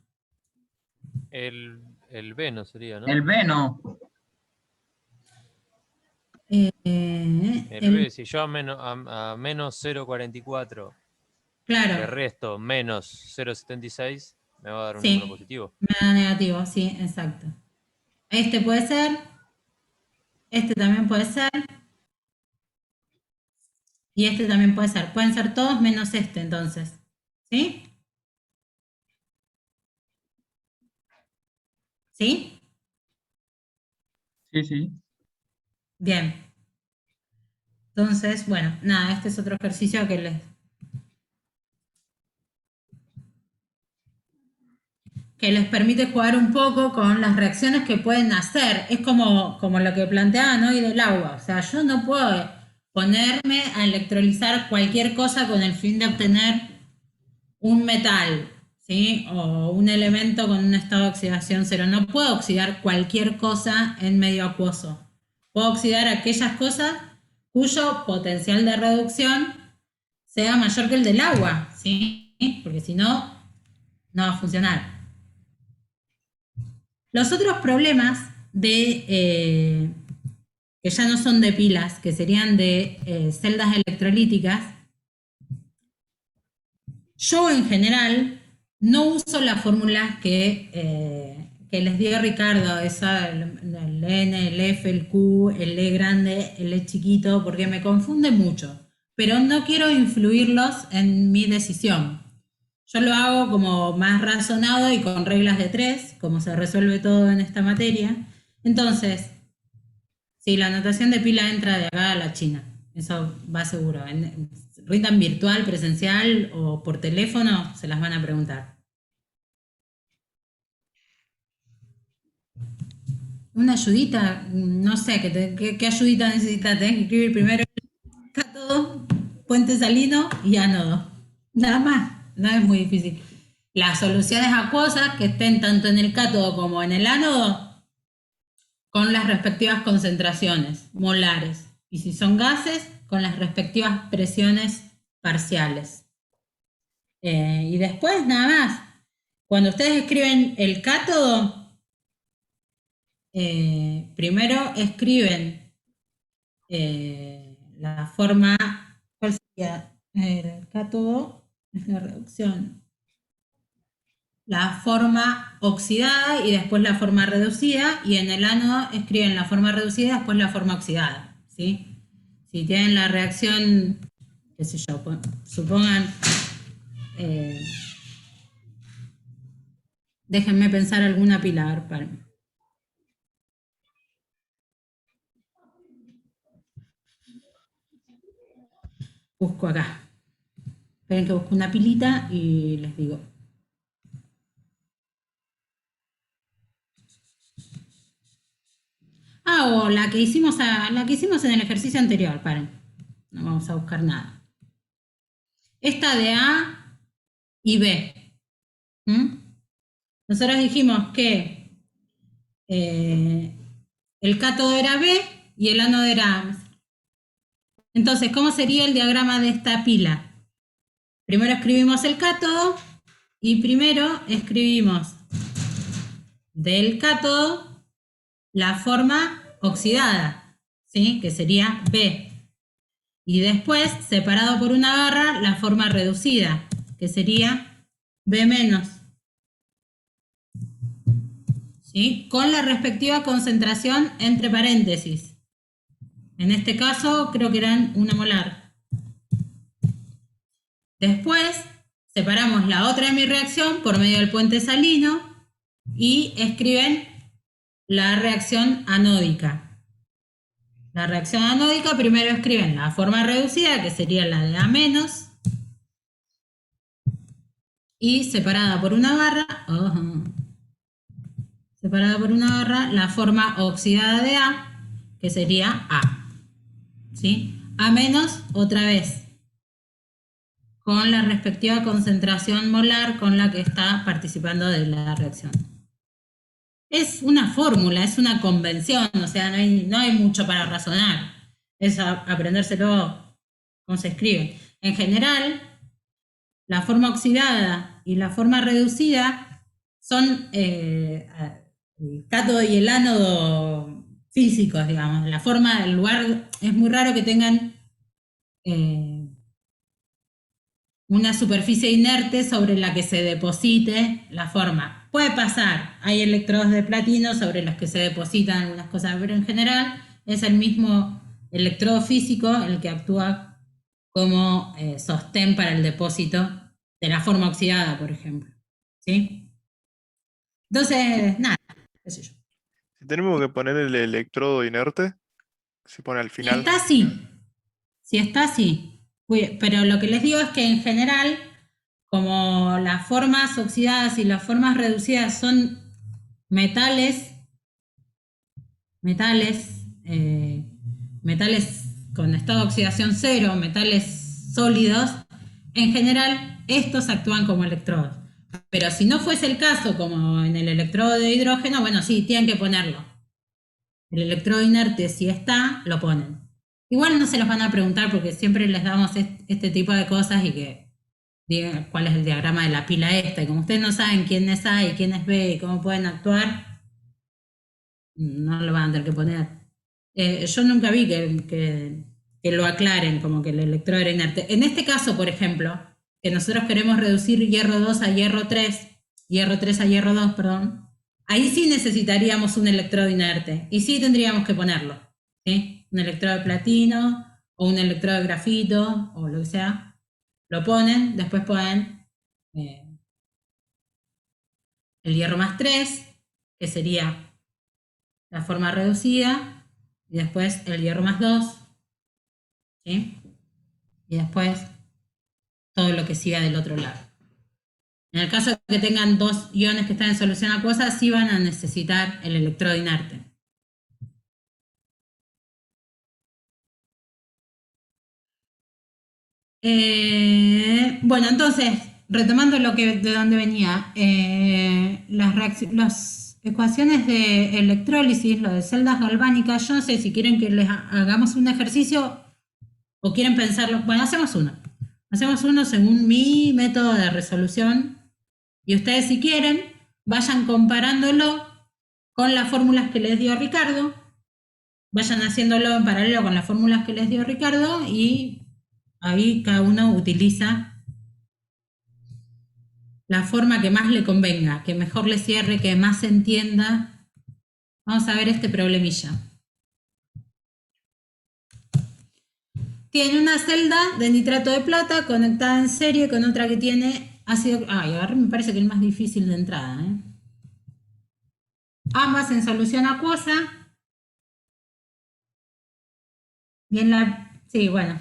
El B no sería, ¿no? El B no. El El- B, si yo a menos 0,44 le claro, resto menos 0,76, me va a dar un número sí, positivo. me da negativo, sí, exacto. Este puede ser, este también puede ser, y este también puede ser. Pueden ser todos menos este, entonces. ¿Sí? ¿Sí? Sí, sí. Bien. Entonces, bueno, nada, este es otro ejercicio que les permite jugar un poco con las reacciones que pueden hacer. Es como lo que planteaban hoy del agua. O sea, yo no puedo ponerme a electrolizar cualquier cosa con el fin de obtener un metal, ¿sí? O un elemento con un estado de oxidación cero. No puedo oxidar cualquier cosa en medio acuoso. Puedo oxidar aquellas cosas cuyo potencial de reducción sea mayor que el del agua, ¿sí? Porque si no, no va a funcionar. Los otros problemas que ya no son de pilas, que serían de celdas electrolíticas, yo en general no uso las fórmulas que les dio Ricardo, el N, el F, el Q, el E grande, el E chiquito, porque me confunde mucho, pero no quiero influirlos en mi decisión. Yo lo hago como más razonado y con reglas de 3, como se resuelve todo en esta materia. Entonces, sí, la anotación de pila entra de acá a la China, eso va seguro. Rindan virtual, presencial o por teléfono, se las van a preguntar. Una ayudita, no sé, ¿qué ayudita necesitas? Tenés que escribir primero el cátodo, puente salino y ánodo. Nada más, no es muy difícil. Las soluciones acuosas que estén tanto en el cátodo como en el ánodo, con las respectivas concentraciones molares. Y si son gases, con las respectivas presiones parciales. Y después, nada más, cuando ustedes escriben el cátodo, primero escriben la forma, ¿cuál sería? El cátodo es la reducción. La forma oxidada y después la forma reducida, y en el ánodo escriben la forma reducida y después la forma oxidada, ¿sí? Si tienen la reacción, qué sé yo, supongan, déjenme pensar alguna pila, a ver, paren. Busco acá. Esperen que busco una pilita y les digo. O la que hicimos en el ejercicio anterior, paren. No vamos a buscar nada. Esta de A y B. Nosotros dijimos que el cátodo era B y el ánodo era A. Entonces, ¿cómo sería el diagrama de esta pila? Primero escribimos el cátodo y primero escribimos del cátodo la forma oxidada, ¿sí? Que sería B. Y después, separado por una barra, la forma reducida, que sería B menos. ¿Sí? Con la respectiva concentración entre paréntesis. En este caso, creo que eran 1 molar. Después, separamos la otra de mi reacción por medio del puente salino y escriben la reacción anódica. La reacción anódica primero escriben la forma reducida, que sería la de A menos, y separada por una barra, la forma oxidada de A, que sería A. ¿Sí? A menos, otra vez, con la respectiva concentración molar con la que está participando de la reacción. Es una fórmula, es una convención, o sea, no hay mucho para razonar. es aprendérselo cómo se escribe. En general, la forma oxidada y la forma reducida son el cátodo y el ánodo físicos, digamos. La forma, el lugar, es muy raro que tengan una superficie inerte sobre la que se deposite la forma. Puede pasar, hay electrodos de platino sobre los que se depositan algunas cosas, pero en general es el mismo electrodo físico el que actúa como sostén para el depósito de la forma oxidada, por ejemplo. ¿Sí? Entonces, nada, qué sé yo. Si tenemos que poner el electrodo inerte, se pone al Si final. está así, si está así. Pero lo que les digo es que en general, como las formas oxidadas y las formas reducidas son metales con estado de oxidación cero, metales sólidos, en general estos actúan como electrodos. Pero si no fuese el caso, como en el electrodo de hidrógeno, bueno, sí, tienen que ponerlo. El electrodo inerte, si está, lo ponen. Igual no se los van a preguntar porque siempre les damos este tipo de cosas y que digan cuál es el diagrama de la pila esta. Y como ustedes no saben quién es A y quién es B y cómo pueden actuar, no lo van a tener que poner. Yo nunca vi que lo aclaren como que el electrodo era inerte. En este caso, por ejemplo, que nosotros queremos reducir hierro 2 a hierro 3 a hierro 2, perdón, ahí sí necesitaríamos un electrodo inerte y sí tendríamos que ponerlo, ¿sí? Un electrodo de platino o un electrodo de grafito o lo que sea, lo ponen, después ponen el hierro más 3, que sería la forma reducida, y después el hierro más 2, ¿sí? Y después todo lo que siga del otro lado. En el caso de que tengan dos iones que están en solución acuosa, sí van a necesitar el electrodo inerte. Bueno, entonces, retomando de donde venía, las ecuaciones de electrólisis, lo de celdas galvánicas, yo no sé si quieren que les hagamos un ejercicio o quieren pensarlo. Bueno, hacemos uno. Hacemos uno según mi método de resolución y ustedes, si quieren, vayan comparándolo con las fórmulas que les dio Ricardo, vayan haciéndolo en paralelo con las fórmulas que les dio Ricardo y ahí cada uno utiliza la forma que más le convenga, que mejor le cierre, que más se entienda. Vamos a ver este problemilla. Tiene una celda de nitrato de plata conectada en serie con otra que tiene ácido... Ay, ahora me parece que es el más difícil de entrada, ¿eh? Ambas en solución acuosa. Y en la... Sí, bueno.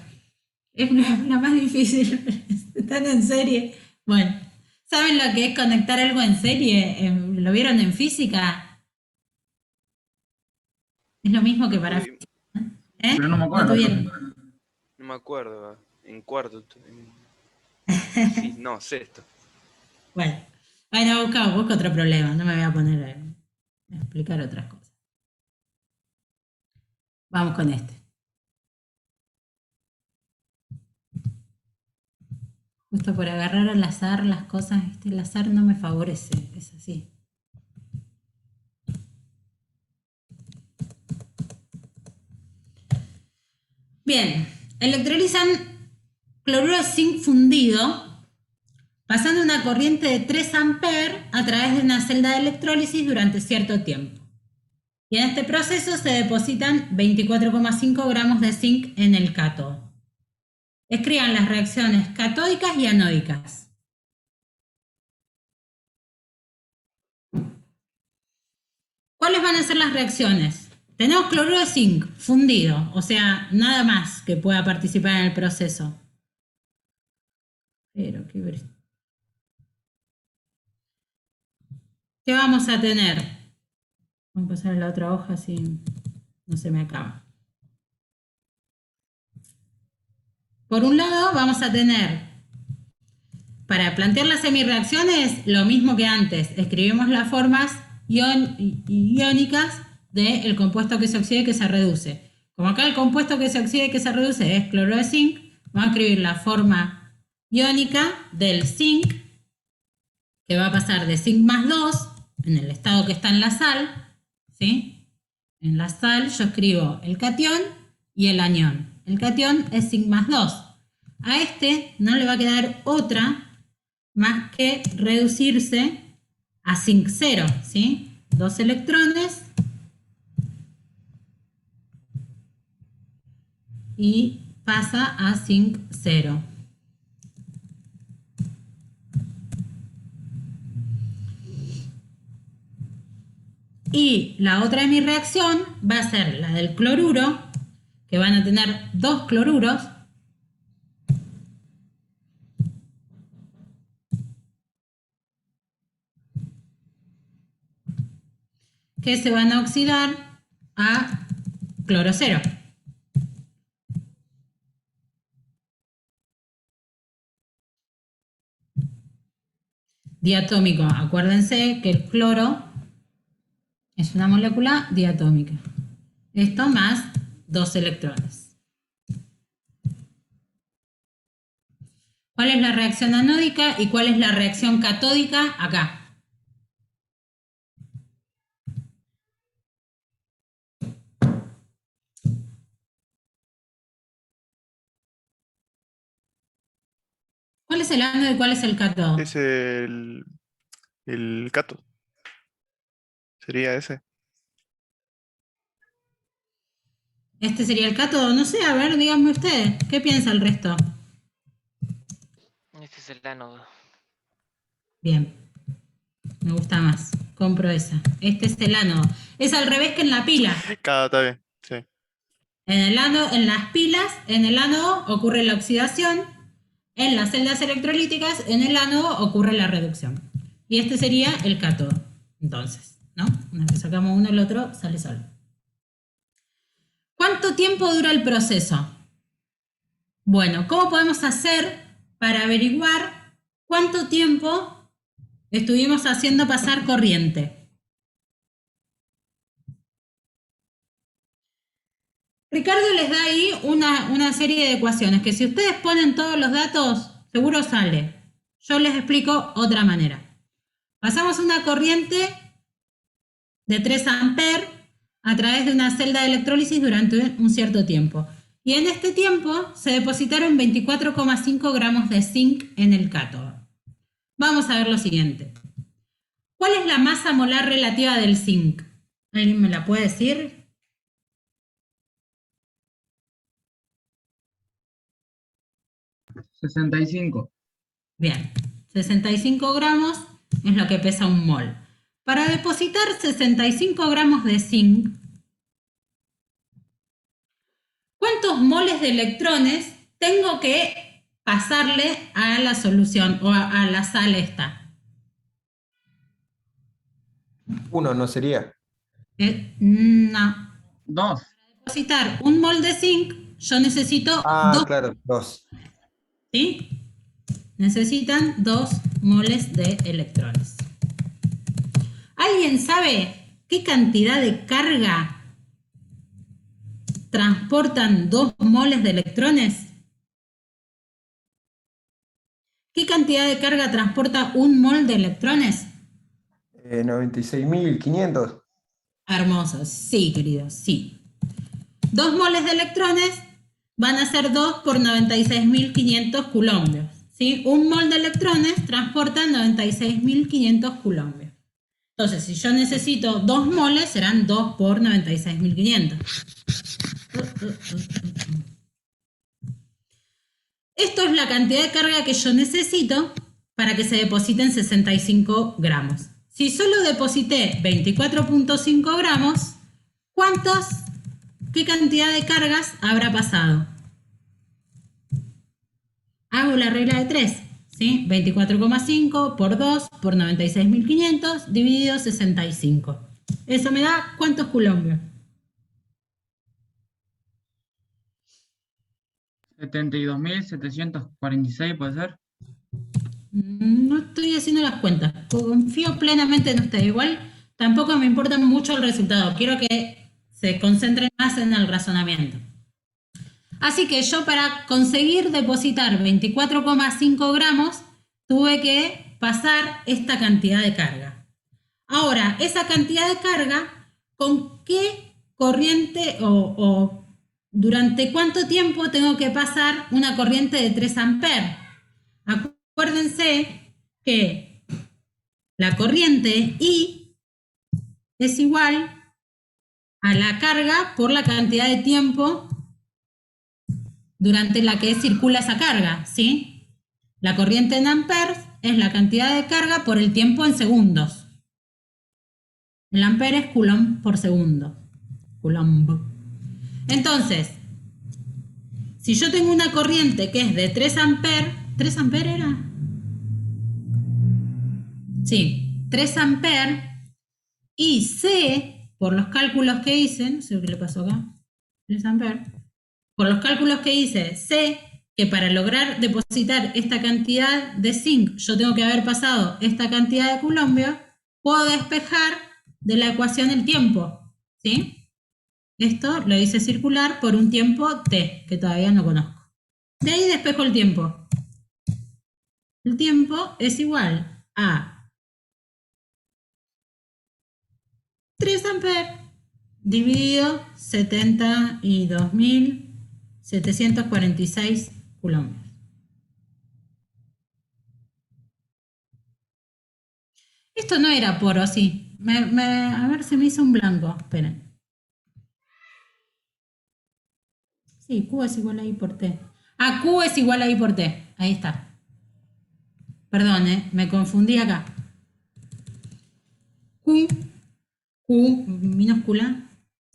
Es la más difícil. Están en serie. Bueno. ¿Saben lo que es conectar algo en serie? ¿Lo vieron en física? Es lo mismo que para física. ¿Eh? Pero no me acuerdo. ¿No tuvieron? No me acuerdo, en cuarto. Sí, no, sexto. Bueno, busca otro problema. No me voy a poner a explicar otras cosas. Vamos con este. Justo por agarrar al azar las cosas, el azar no me favorece, es así. Bien, electrolizan cloruro de zinc fundido pasando una corriente de 3 amperes a través de una celda de electrólisis durante cierto tiempo. Y en este proceso se depositan 24,5 gramos de zinc en el cátodo. Escriban las reacciones catódicas y anódicas. ¿Cuáles van a ser las reacciones? Tenemos cloruro de zinc fundido, o sea, nada más que pueda participar en el proceso. Pero ¿qué vamos a tener? Vamos a pasar a la otra hoja si no se me acaba. Por un lado, vamos a tener, para plantear las semirreacciones, lo mismo que antes. Escribimos las formas iónicas del compuesto que se oxida y que se reduce. Como acá el compuesto que se oxida y que se reduce es cloruro de zinc, vamos a escribir la forma iónica del zinc, que va a pasar de zinc más 2, en el estado que está en la sal, ¿sí? En la sal yo escribo el catión y el anión. El catión es zinc más 2. A este no le va a quedar otra más que reducirse a zinc 0, ¿sí? 2 electrones y pasa a zinc 0. Y la otra de mi reacción va a ser la del cloruro, que van a tener 2 cloruros, que se van a oxidar a cloro 0. Diatómico, acuérdense que el cloro es una molécula diatómica. Esto más 2 electrones. ¿Cuál es la reacción anódica y cuál es la reacción catódica acá? ¿Cuál es el ánodo y cuál es el cátodo? Es el cato. Sería ese. Este sería el cátodo. No sé, a ver, díganme ustedes. ¿Qué piensa el resto? Este es el ánodo. Bien. Me gusta más. Compro esa. Este es el ánodo. Es al revés que en la pila. Está bien, sí. En las pilas, en el ánodo ocurre la oxidación. En las celdas electrolíticas, en el ánodo ocurre la reducción. Y este sería el cátodo. Entonces, ¿no? Una vez que sacamos uno, el otro sale solo. ¿Cuánto tiempo dura el proceso? Bueno, ¿cómo podemos hacer para averiguar cuánto tiempo estuvimos haciendo pasar corriente? Ricardo les da ahí una serie de ecuaciones que si ustedes ponen todos los datos, seguro sale. Yo les explico otra manera. Pasamos una corriente de 3 amperes a través de una celda de electrólisis durante un cierto tiempo. Y en este tiempo se depositaron 24,5 gramos de zinc en el cátodo. Vamos a ver lo siguiente. ¿Cuál es la masa molar relativa del zinc? ¿Alguien me la puede decir? $65. Bien, 65 gramos es lo que pesa un mol. Para depositar 65 gramos de zinc, ¿cuántos moles de electrones tengo que pasarle a la solución o a la sal esta? 1 no sería. No. 2. Para depositar un mol de zinc, yo necesito Ah, 2. claro, 2. ¿Sí? Necesitan 2 moles de electrones. ¿Alguien sabe qué cantidad de carga transportan 2 moles de electrones? ¿Qué cantidad de carga transporta un mol de electrones? 96.500. Hermoso, sí, querido, sí. 2 moles de electrones van a ser 2 por 96.500 coulombios. ¿Sí? Un mol de electrones transporta 96.500 coulombios. Entonces, si yo necesito 2 moles, serán 2 por 96.500. Esto es la cantidad de carga que yo necesito para que se depositen 65 gramos. Si solo deposité 24,5 gramos, ¿qué cantidad de cargas habrá pasado? Hago la regla de 3, ¿sí? 24,5 por 2 por 96.500 dividido 65. Eso me da ¿cuántos coulombios? 72.746, ¿puede ser? No estoy haciendo las cuentas. Confío plenamente en ustedes. Igual tampoco me importa mucho el resultado. Quiero que se concentren más en el razonamiento. Así que yo para conseguir depositar 24,5 gramos tuve que pasar esta cantidad de carga. Ahora, esa cantidad de carga, ¿con qué corriente o durante cuánto tiempo tengo que pasar una corriente de 3 amperes? Acuérdense que la corriente I es igual a la carga por la cantidad de tiempo durante la que circula esa carga, ¿sí? La corriente en amperes es la cantidad de carga por el tiempo en segundos. El ampere es coulomb por segundo. Coulomb. Entonces, si yo tengo una corriente que es de 3 amperes, ¿3 amperes era? Sí, 3 amperes, y sé, por los cálculos que hice, no sé qué le pasó acá, 3 amperes, por los cálculos que hice, sé que para lograr depositar esta cantidad de zinc, yo tengo que haber pasado esta cantidad de coulombio, puedo despejar de la ecuación el tiempo, ¿sí? Esto lo hice circular por un tiempo t, que todavía no conozco. De ahí despejo el tiempo. El tiempo es igual a 3 amperes dividido 72.746 coulombios. Esto no era poro, sí. A ver si me hizo un blanco. Esperen. Sí, Q es igual a I por T. Ah, Q es igual a I por T. Ahí está. Perdón, me confundí acá. Q minúscula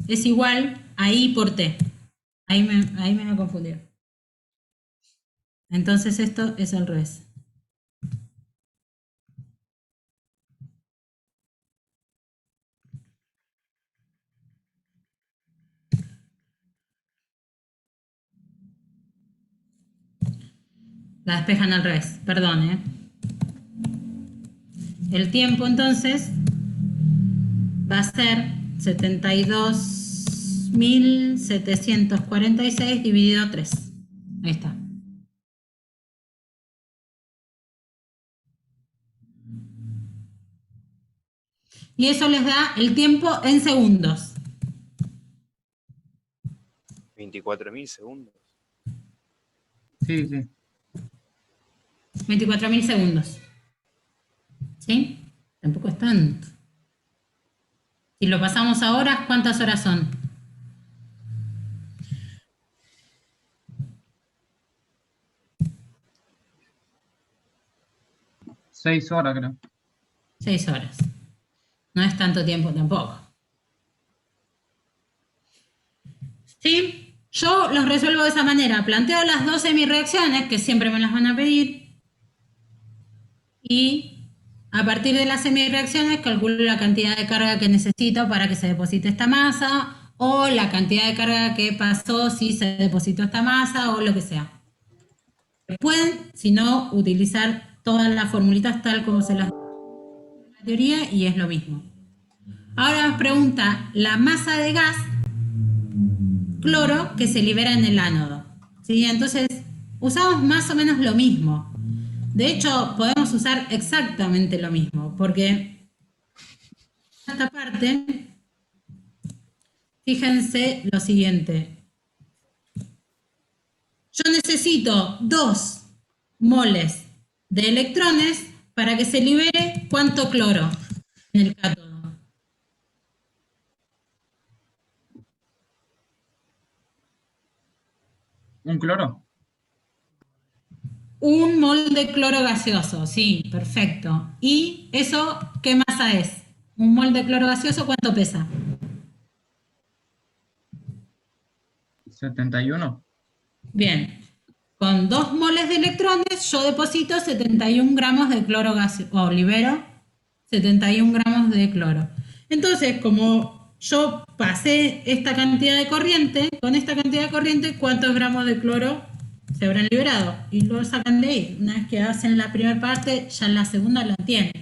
es igual a I por T. Ahí me voy a confundir. Entonces esto es al revés. La despejan al revés, perdón. El tiempo entonces va a ser 72.746 dividido 3. Ahí está. Y eso les da el tiempo en segundos. 24.000 segundos. Sí, sí. 24.000 segundos. ¿Sí? Tampoco es tanto. Si lo pasamos a horas, ¿cuántas horas son? Seis horas, creo. 6 horas. No es tanto tiempo tampoco. ¿Sí? Yo los resuelvo de esa manera. Planteo las 2 semireacciones, que siempre me las van a pedir. Y a partir de las semireacciones calculo la cantidad de carga que necesito para que se deposite esta masa, o la cantidad de carga que pasó si se depositó esta masa, o lo que sea. Pueden, si no, utilizar todas las formulitas tal como se las en la teoría y es lo mismo. Ahora nos pregunta la masa de gas cloro que se libera en el ánodo. ¿Sí? Entonces, usamos más o menos lo mismo. De hecho, podemos usar exactamente lo mismo, porque esta parte, fíjense lo siguiente. Yo necesito 2 moles de electrones para que se libere ¿cuánto cloro en el cátodo? ¿Un cloro? 1 mol de cloro gaseoso, sí, perfecto. ¿Y eso qué masa es? 1 mol de cloro gaseoso, ¿cuánto pesa? 71. Bien, con 2 moles de electrones yo deposito 71 gramos de cloro gaseoso, o libero 71 gramos de cloro. Entonces, como yo pasé esta cantidad de corriente, con esta cantidad de corriente, ¿cuántos gramos de cloro se habrán liberado? Y lo sacan de ahí. Una vez que hacen la primera parte, ya en la segunda la tienen.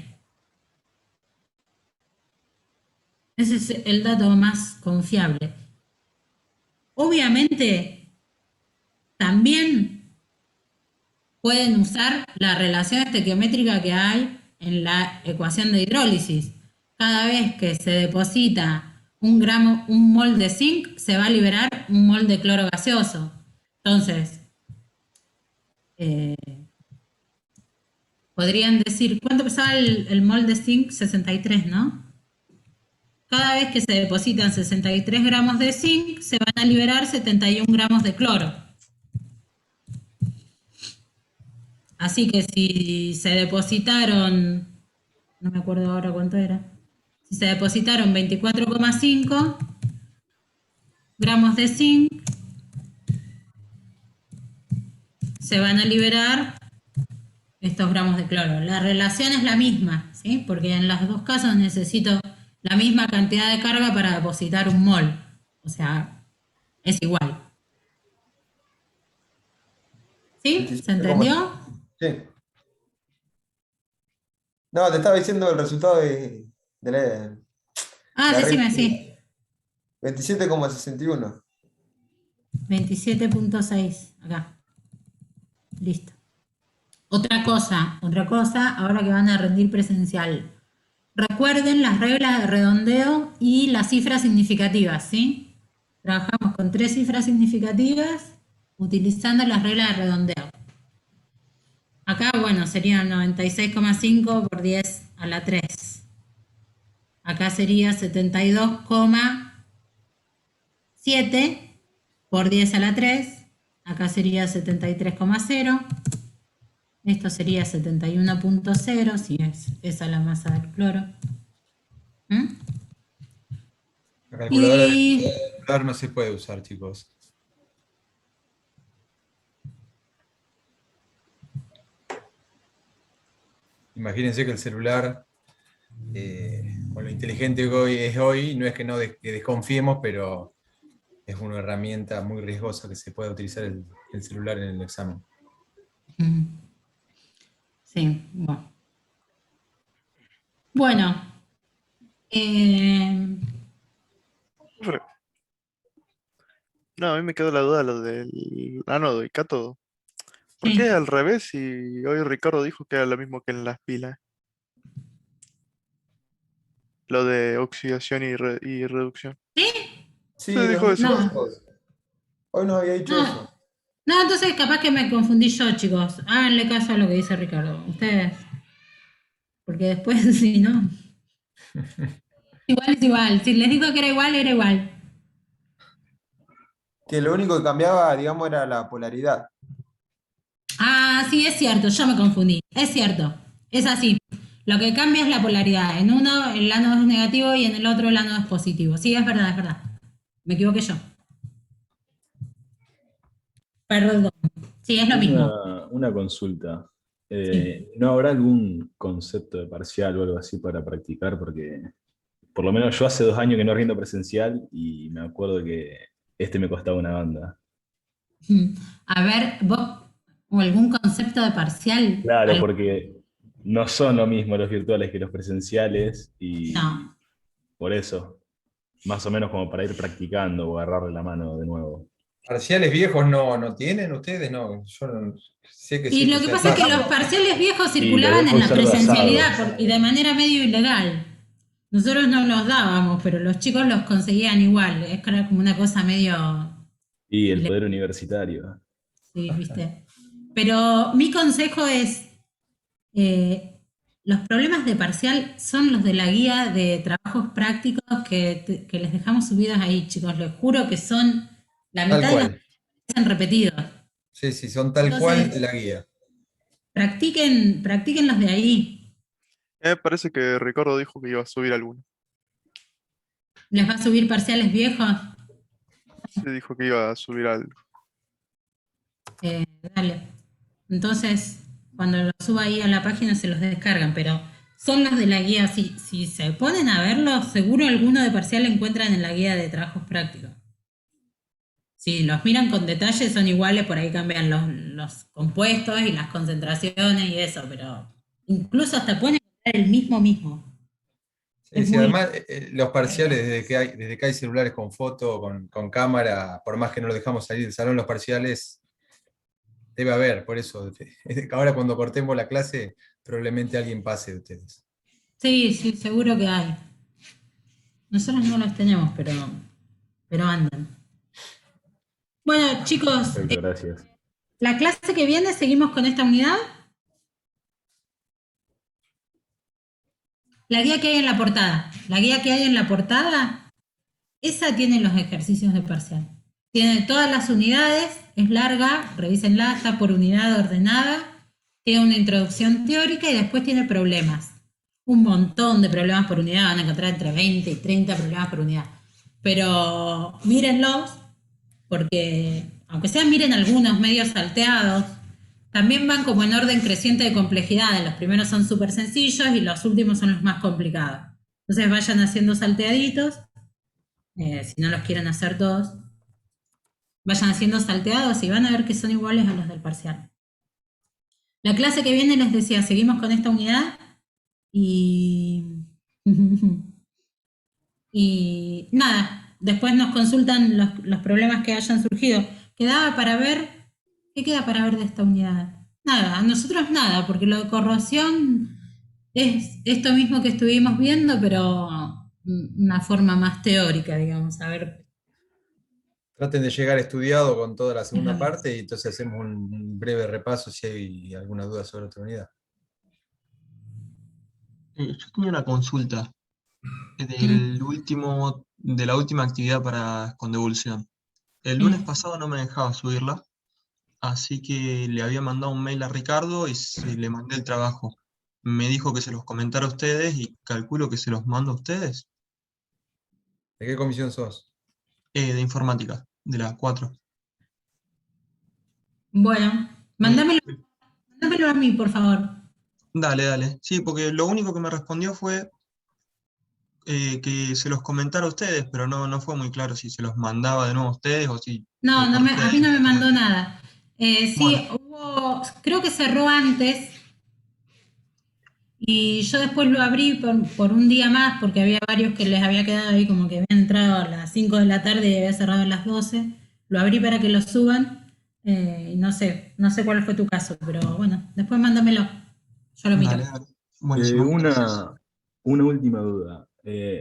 Ese es el dato más confiable. Obviamente, también pueden usar la relación estequiométrica que hay en la ecuación de hidrólisis. Cada vez que se deposita un mol de zinc, se va a liberar un mol de cloro gaseoso. Entonces, podrían decir, ¿cuánto pesaba el mol de zinc? 63, ¿no? Cada vez que se depositan 63 gramos de zinc, se van a liberar 71 gramos de cloro. Así que si se depositaron, no me acuerdo ahora cuánto era, si se depositaron 24,5 gramos de zinc, se van a liberar estos gramos de cloro. La relación es la misma, ¿sí? Porque en los dos casos necesito la misma cantidad de carga para depositar un mol. O sea, es igual. ¿Sí? ¿Se entendió? Sí. No, te estaba diciendo el resultado de la, Ah, la decime, regla. sí. 27,61. 27,6 acá. Listo. Otra cosa, ahora que van a rendir presencial. Recuerden las reglas de redondeo y las cifras significativas, ¿sí? Trabajamos con 3 cifras significativas utilizando las reglas de redondeo. Acá, bueno, sería 96,5 por 10 a la 3. Acá sería 72,7 por 10 a la 3. Acá sería 73,0. Esto sería 71,0, si es esa la masa del cloro. La calculadora Y del celular no se puede usar, chicos. Imagínense que el celular, con lo inteligente que hoy es hoy, no es que que desconfiemos, pero es una herramienta muy riesgosa que se puede utilizar el celular en el examen. sí, bueno. Bueno, Profe, no, a mí me quedó la duda lo del ánodo y cátodo. ¿Por sí. qué al revés si hoy Ricardo dijo que era lo mismo que en las pilas? Lo de oxidación y reducción. Sí, Se los dijo eso. No, mismos. Hoy nos había dicho no, eso. no, entonces capaz que me confundí yo, chicos. Háganle caso a lo que dice Ricardo, ustedes. Porque después, si no. Igual es igual. Si les digo que era igual, era igual. Que lo único que cambiaba, digamos, era la polaridad. Ah, sí, es cierto, yo me confundí. Es cierto, es así. Lo que cambia es la polaridad. En uno el ánodo es negativo y en el otro el ánodo es positivo. Sí, es verdad, es verdad. Me equivoqué yo. Perdón. Sí, es lo mismo. Una consulta. Sí. ¿No habrá algún concepto de parcial o algo así para practicar? Porque por lo menos yo hace 2 años que no rindo presencial y me acuerdo que me costaba una banda. A ver, vos, o algún concepto de parcial. Claro, porque no son lo mismo los virtuales que los presenciales y No. por eso, más o menos como para ir practicando o agarrarle la mano de nuevo. ¿Parciales viejos no tienen ustedes? No, yo sé que Y sí, lo que pasa es que los parciales viejos Y lo circulaban dejo en la usar de presencialidad asado. y de manera medio ilegal. Nosotros no los dábamos, pero los chicos los conseguían igual. Es que era como una cosa medio Y el ilegal, poder universitario. sí, ¿viste? Pero mi consejo es, los problemas de parcial son los de la guía de trabajos prácticos que les dejamos subidos ahí, chicos. Les juro que son la Tal mitad de los cual. que están repetidos. Sí, sí, son tal cual Entonces, la guía. practiquen los de ahí. Parece que Ricardo dijo que iba a subir alguno. ¿Les va a subir parciales viejos? Se dijo que iba a subir algo. Dale. Entonces, cuando lo suba ahí a la página se los descargan, pero son los de la guía. Si se ponen a verlos, seguro alguno de parcial encuentran en la guía de trabajos prácticos. Si los miran con detalle, son iguales, por ahí cambian los compuestos y las concentraciones y eso, pero incluso hasta pueden encontrar el mismo. Es Sí, muy- además, los parciales, desde que hay celulares con foto, con cámara, por más que no los dejamos salir del salón, los parciales debe haber, por eso. Ahora cuando cortemos la clase, probablemente alguien pase de ustedes. Sí, sí, seguro que hay. Nosotros no los tenemos, pero andan. Bueno, chicos, Perfecto, gracias. la clase que viene seguimos con esta unidad. La guía que hay en la portada. La guía que hay en la portada, esa tiene los ejercicios de parcial. Tiene todas las unidades, es larga, revísenla, está por unidad ordenada, tiene una introducción teórica y después tiene problemas. Un montón de problemas por unidad, van a encontrar entre 20 y 30 problemas por unidad. Pero mírenlos, porque aunque sean miren algunos medios salteados, también van como en orden creciente de complejidad. Los primeros son súper sencillos y los últimos son los más complicados. Entonces vayan haciendo salteaditos, si no los quieren hacer todos. Vayan haciendo salteados y van a ver que son iguales a los del parcial. La clase que viene les decía, seguimos con esta unidad y... y nada, después nos consultan los problemas que hayan surgido. Quedaba para ver, ¿qué queda para ver de esta unidad? Nada, a nosotros nada, porque lo de corrosión es esto mismo que estuvimos viendo, pero una forma más teórica, digamos, a ver. Traten de llegar estudiado con toda la segunda parte y entonces hacemos un breve repaso si hay alguna duda sobre otra unidad. Yo tenía una consulta de la última actividad con devolución. El lunes pasado no me dejaba subirla, así que le había mandado un mail a Ricardo y le mandé el trabajo. Me dijo que se los comentara a ustedes y calculo que se los mando a ustedes. ¿De qué comisión sos? De informática, de la 4. Bueno, mándamelo a mí, por favor. Dale. Sí, porque lo único que me respondió fue que se los comentara a ustedes, pero no fue muy claro si se los mandaba de nuevo a ustedes o si... No, o por a mí no me ustedes. mandó nada. Sí, Bueno. creo que cerró antes y yo después lo abrí por un día más porque había varios que les había quedado ahí como que habían entrado a las 5 de la tarde y había cerrado a las 12. Lo abrí para que lo suban. Y no sé cuál fue tu caso, pero bueno, después mándamelo. Yo lo miro. Dale. Buenísimo. Gracias. Una última duda.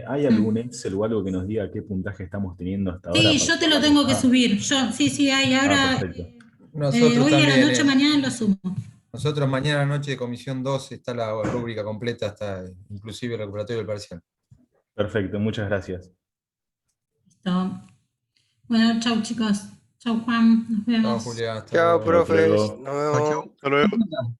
¿Hay algún Excel o algo que nos diga qué puntaje estamos teniendo hasta ahora? Sí, yo te lo tengo que subir. Sí, hay. Ahora, Perfecto. Nosotros hoy a la también. noche, mañana lo sumo. Nosotros mañana noche de comisión 2 está la rúbrica completa, hasta inclusive el recuperatorio del parcial. Perfecto, muchas gracias. Listo. Bueno, chau chicos. Chau Juan, nos vemos. Chao, Julia. Hasta Chao, luego. profes. luego. Nos vemos. Hasta luego.